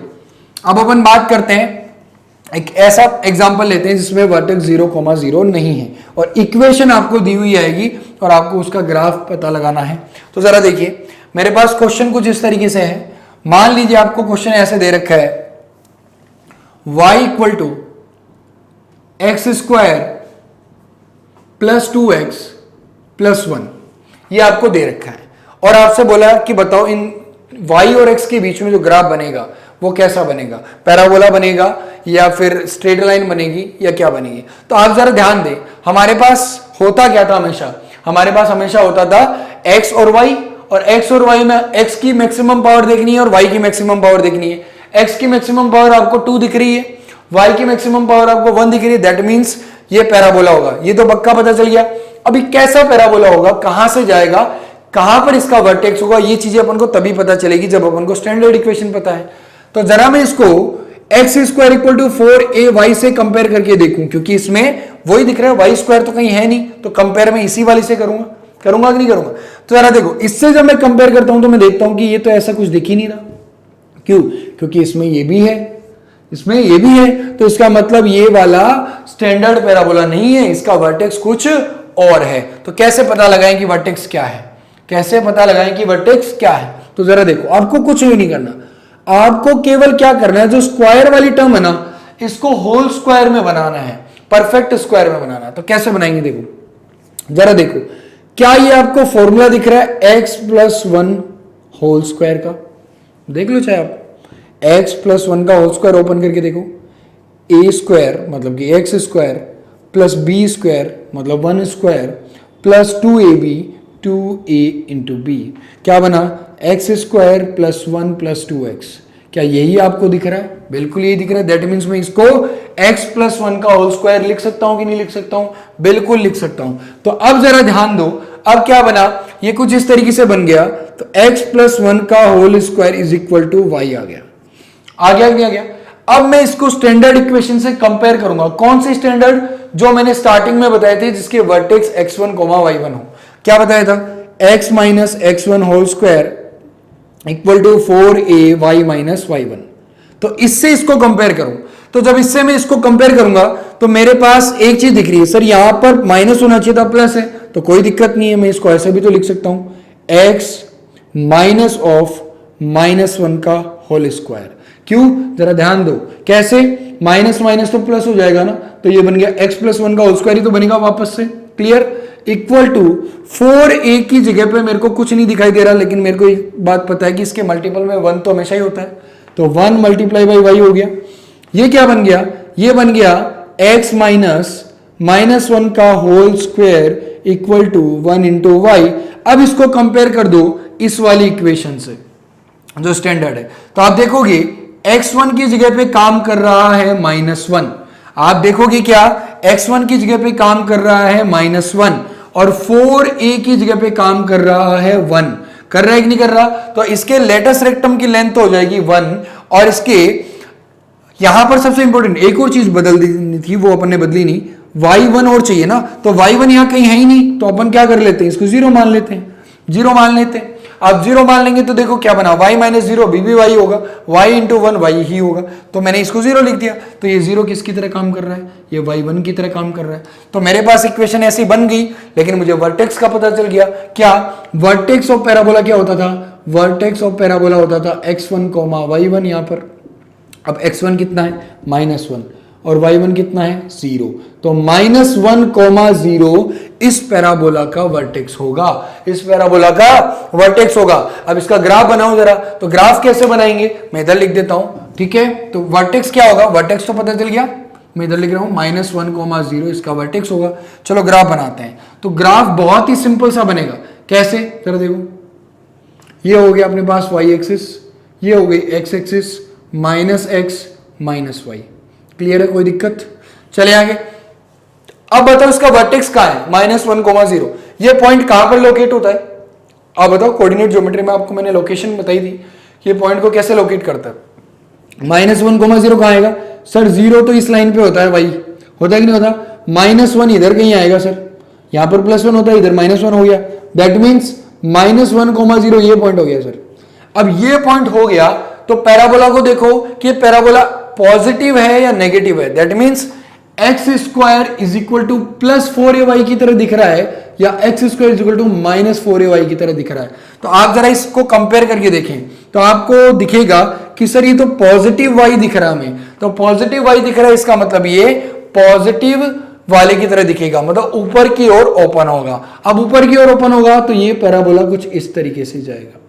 अब अपन बात करते हैं, एक ऐसा एग्जांपल लेते हैं जिसमें वर्टेक्स 0,0 नहीं है, और इक्वेशन आपको दी हुई आएगी और आपको उसका ग्राफ पता लगाना है। तो जरा देखिए, मेरे पास क्वेश्चन कुछ इस तरीके से है। मान लीजिए आपको क्वेश्चन ऐसे दे रखा है, y equal to x square plus 2x plus 1, ये आपको दे रखा है, और आपसे बोला कि बताओ इन y और x के बीच में जो ग्राफ बनेगा वो कैसा बनेगा, पैराबोला बनेगा या फिर स्ट्रेट लाइन बनेगी या क्या बनेगी। तो आप जरा ध्यान दें, हमारे पास होता क्या था हमेशा, हमारे पास हमेशा होता था x और y, और x और y में x की मैक्सिमम पावर देखनी है और y की मैक्सिमम पावर देखनी है। x की मैक्सिमम पावर आपको 2 दिख रही है, y की मैक्सिमम पावर आपको 1 दिख रही है, दैट मींस ये पैराबोला होगा। ये तो पक्का पता चल गया। अभी कैसा पैराबोला होगा, कहां से जाएगा, कहां पर इसका वर्टेक्स होगा, ये चीजें अपन को तभी पता चलेगी जब अपन को स्टैंडर्ड इक्वेशन पता है। तो जरा मैं इसको x square equal to 4ay से कंपेयर करके देखूं, क्योंकि इसमें वही दिख रहा है, वाई स्क्वायर तो कहीं है नहीं, तो कंपेयर मैं इसी वाली से करूंगा कि नहीं करूंगा। तो जरा देखो, इससे जब मैं कंपेयर करता हूं तो मैं देखता हूं कि ये तो ऐसा कुछ दिख ही नहीं रहा। क्यों? क्योंकि इसमें ये भी है, इसमें ये भी है, तो इसका मतलब ये वाला स्टैंडर्ड पैराबोला नहीं है, इसका वर्टेक्स कुछ और है। तो कैसे पता लगाएं कि वर्टेक्स क्या है, कैसे पता लगाएं कि वर्टेक्स क्या है? तो जरा देखो, आपको कुछ भी नहीं करना, आपको केवल क्या करना है, जो स्क्वायर वाली टर्म है ना, इसको होल स्क्वायर में बनाना है, परफेक्ट स्क्वायर में बनाना है। तो कैसे बनाएंगे देखो, जरा देखो, क्या ये आपको फॉर्मूला दिख रहा है x प्लस 1 होल स्क्वायर का? देख लो चाहे आप, x प्लस 1 का होल स्क्वायर ओपन करके देखो, a स्क्वायर मतलब कि x square plus b square मतलब 1 square plus 2ab 2a into B, क्या बना x square plus 1 plus 2x। क्या यही आपको दिख रहा है? बिल्कुल यही दिख रहा है। दैट मीन्स मैं इसको x प्लस 1 का होल स्क्वायर लिख सकता हूं कि नहीं लिख सकता हूं? बिल्कुल लिख सकता हूं। तो अब जरा ध्यान दो, अब क्या बना, ये कुछ इस तरीके से बन गया, तो x प्लस 1 का whole square is equal to y आ गया। आ गया नहीं आ गया? अब मैं इसको स्टैंडर्ड इक्वेशन से कंपेयर करूंगा। कौन सी स्टैंडर्ड? जो मैंने स्टार्टिंग में बताए थे, जिसके वर्टेक्स x1, y1 हो। क्या बताया था? x minus x1 whole square equal to 4ay minus y1। तो इससे इसको कंपेयर करूं, तो जब इससे मैं इसको कंपेयर करूंगा तो मेरे पास एक चीज दिख रही है, सर यहां पर माइनस होना चाहिए था, प्लस है, तो कोई दिक्कत नहीं है, मैं इसको ऐसे भी तो लिख सकता हूं, x माइनस ऑफ माइनस 1 का होल स्क्वायर। क्यों? जरा ध्यान दो, कैसे? माइनस माइनस तो प्लस हो जाएगा ना, तो ये बन गया x प्लस 1 का होल स्क्वायर ही तो बनेगा वापस से। क्लियर? इक्वल टू 4a की जगह पे मेरे को कुछ नहीं दिखाई दे रहा, लेकिन मेरे को एक बात पता है कि इसके मल्टीपल में 1 तो हमेशा ही होता है, तो 1 मल्टीप्लाई बाई y हो गया। ये क्या बन गया? ये बन गया x माइनस 1 का whole square equal to 1 into y. अब इसको कंपेयर कर दो इस वाली इक्वेशन से जो स्टैंडर्ड है, तो आप देखोगे x1 की जगह पे काम कर रहा है -1। आप देखोगे क्या, x1 की जगह पे काम कर रहा है -1 और 4a की जगह पे काम कर रहा है 1। कर रहा है कि नहीं कर रहा? तो इसके लेटेस्ट रेक्टम की लेंथ हो जाएगी 1, और इसके यहां पर सबसे इंपॉर्टेंट एक और चीज बदल दी थी, वो अपन ने बदली नहीं, y1 और चाहिए ना, तो y1 यहां कहीं है ही नहीं, तो अपन क्या कर लेते हैं, इसको 0 मान लेते हैं, 0 मान लेते हैं। आप 0 मान लेंगे तो देखो क्या बना, y माइनस 0 भी y होगा, y इंटू 1 y ही होगा, तो मैंने इसको 0 लिख दिया। तो ये 0 किसकी तरह काम कर रहा है? ये y1 की तरह काम कर रहा है। तो मेरे पास इक्वेशन ऐसी बन गई, लेकिन मुझे वर्टेक्स का पता चल गया। क्या वर्टेक्स ऑफ पैराबोला क्या होता था? वर्टेक्स ऑफ पैराबोला होता था x1, y1 यहां पर। अब x1 कितना है? -1, और y1 कितना है? 0। तो -1, 0 इस पैराबोला का वर्टेक्स होगा, इस पैराबोला का वर्टेक्स होगा। अब इसका ग्राफ बनाओ जरा, तो ग्राफ कैसे बनाएंगे मैं इधर लिख देता हूं, ठीक है। तो वर्टेक्स क्या होगा? वर्टेक्स तो पता चल गया, मैं इधर लिख रहा हूं -1, 0 इसका वर्टेक्स होगा। चलो ग्राफ बनाते हैं। तो ग्राफ बहुत ही सिंपल सा बनेगा। कैसे? जरा देखो, ये हो गया अपने पास y एक्सिस, ये हो गई x axis, -x -y। Clear है? कोई दिक्कत? चले आगे। अब बताओ इसका वर्टेक्स कहां है? -1, 0। ये पॉइंट कहां पर लोकेट होता है? अब बताओ, कोऑर्डिनेट ज्योमेट्री में आपको मैंने लोकेशन बताई थी, ये पॉइंट को कैसे लोकेट करता है। -1, 0 कहां आएगा? सर 0 तो इस लाइन पे होता है भाई, होता है कि नहीं होता? -1 इधर कहीं आएगा सर, यहां पर +1 होता है, इधर -1 हो गया। दैट मीन्स -1, 0 ये पॉइंट हो गया सर। अब ये पॉइंट हो गया तो पैराबोला को देखो कि पैराबोला पॉजिटिव है या नेगेटिव है। That means x square is equal to +4ay की तरह दिख रहा है, या x square is equal to -4ay की तरह दिख रहा है। तो आप जरा इसको कंपेयर करके देखें तो आपको दिखेगा कि सर ये तो पॉजिटिव y दिख रहा है हमें, तो पॉजिटिव y दिख रहा है, इसका मतलब ये पॉजिटिव वाले की तरह दिखेगा, मतलब ऊपर की ओर ओपन होगा। अब ऊपर की ओर ओपन होगा तो ये पैराबोला कुछ इस तरीके से जाएगा,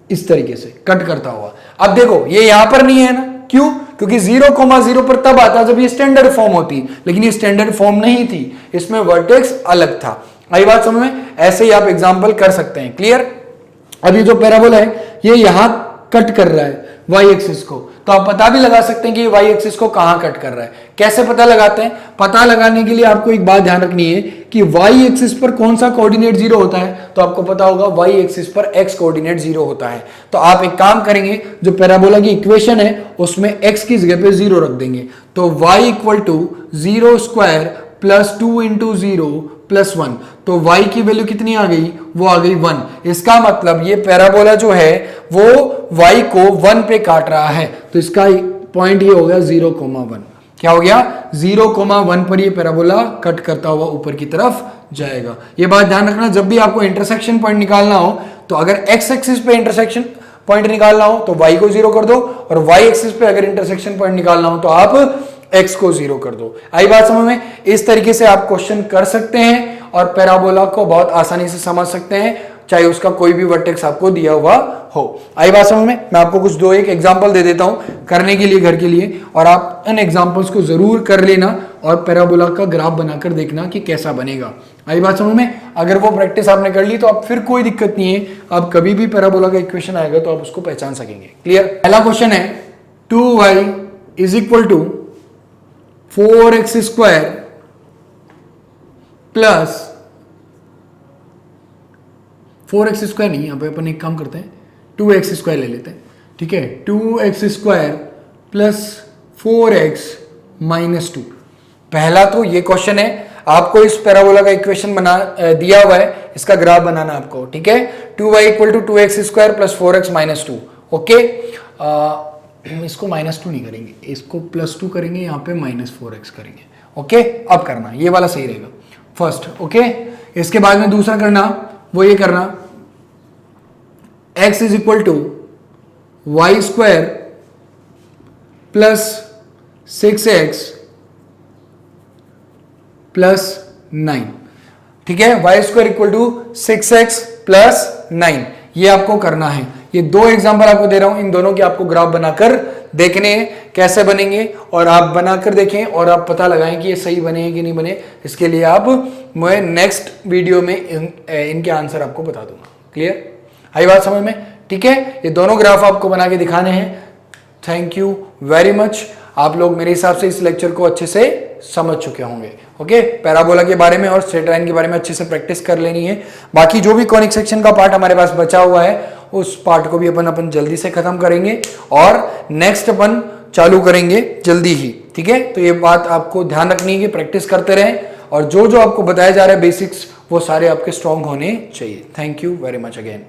इस तरीके से कट करता हुआ। अब देखो ये यहां पर नहीं है ना, क्यों? क्योंकि 0,0 पर तब आता जब ये स्टैंडर्ड फॉर्म होती, लेकिन ये स्टैंडर्ड फॉर्म नहीं थी, इसमें वर्टेक्स अलग था। आई बात समझ में? ऐसे ही आप एग्जांपल कर सकते हैं। क्लियर? अब ये जो पैराबोला है ये यहां कट कर रहा है वाई एक्सिस को, तो आप पता भी लगा सकते हैं कि ये वाई एक्सिस को कहां कट कर रहा है। कैसे पता लगाते हैं? पता लगाने के लिए आपको एक बात ध्यान रखनी है कि वाई एक्सिस पर कौन सा कोऑर्डिनेट 0 होता है, तो आपको पता होगा वाई एक्सिस पर एक्स कोऑर्डिनेट 0 होता है। तो आप एक काम करेंगे, जो पैराबोला की इक्वेशन है उसमें एक्स की जगह पे 0 रख देंगे, तो y equal to 0 square plus 2 into 0 plus 1, तो y की वैल्यू कितनी आ गई? वो आ गई 1। इसका मतलब ये पैराबोला जो है वो y को 1 पे काट रहा है, तो इसका पॉइंट ये हो गया 0,1। क्या हो गया? 0,1 पर ये पैराबोला कट करता हुआ ऊपर की तरफ जाएगा। ये बात ध्यान रखना, जब भी आपको इंटरसेक्शन पॉइंट निकालना हो तो अगर x एक्सिस पे इंटरसेक्शन पॉइंट निकालना हो तो y को 0 कर दो, और y एक्सिस पे अगर इंटरसेक्शन पॉइंट निकालना हो तो आप x को 0 कर दो। आई बात समझ में? इस तरीके से आप क्वेश्चन कर सकते हैं और पैराबोला को बहुत आसानी से समझ सकते हैं, चाहे उसका कोई भी वर्टेक्स आपको दिया हुआ हो। आई बात समझ में? मैं आपको कुछ एक एग्जांपल दे देता हूं करने के लिए घर के लिए, और आप इन एग्जांपल्स को जरूर कर लेना और पैराबोला का ग्राफ बनाकर देखना कि कैसा बनेगा। आई बात समझ में? अगर वो प्रैक्टिस आपने कर ली तो आप फिर कोई दिक्कत नहीं है, आप कभी भी पैराबोला का इक्वेशन आएगा तो आप उसको पहचान सकेंगे। क्लियर? पहला क्वेश्चन है 2y is equal to 4x square plus 4x square नहीं, यहां पे अपन एक काम करते हैं 2x स्क्वायर ले लेते हैं। ठीक है, 2x square plus 4x minus 2। पहला तो ये क्वेश्चन है, आपको इस पैराबोला का इक्वेशन बना दिया हुआ है, इसका ग्राफ बनाना आपको। ठीक है, 2y equal to 2x square plus 4x minus 2। Okay, इसको -2 नहीं करेंगे, इसको +2 करेंगे, यहाँ पे -4x करेंगे। ओके, अब करना ये वाला सही रहेगा फर्स्ट। ओके, इसके बाद में दूसरा करना, वो ये करना x is equal to y square plus 6x plus 9। ठीक है, y square equal to 6x plus 9, ये आपको करना है। ये दो एग्जांपल आपको दे रहा हूं, इन दोनों के आपको ग्राफ बनाकर देखने हैं कैसे बनेंगे, और आप बनाकर देखें और आप पता लगाएं कि ये सही बने हैं कि नहीं बने। इसके लिए आप मैं नेक्स्ट वीडियो में इनके आंसर आपको बता दूंगा। क्लियर? आई बात समझ में? ठीक है, ये दोनों ग्राफ आपको बना के दिखाने हैं। Thank you very much. आप लोग मेरे हिसाब से इस लेक्चर को अच्छे से समझ चुके होंगे। ओके, पैराबोला के बारे में और स्ट्रेट लाइन के बारे में अच्छे से प्रैक्टिस कर लेनी है। बाकी जो भी कॉनिक सेक्शन का पार्ट हमारे पास बचा हुआ है उस पार्ट को भी अपन जल्दी से खत्म करेंगे और नेक्स्ट अपन चालू करेंगे जल्दी ही। ठीक है, तो ये बात आपको ध्यान रखनी है कि प्रैक्टिस करते रहें, और जो जो आपको बताया जा रहा है बेसिक्स वो सारे आपके स्ट्रॉन्ग होने चाहिए। Thank you very much again.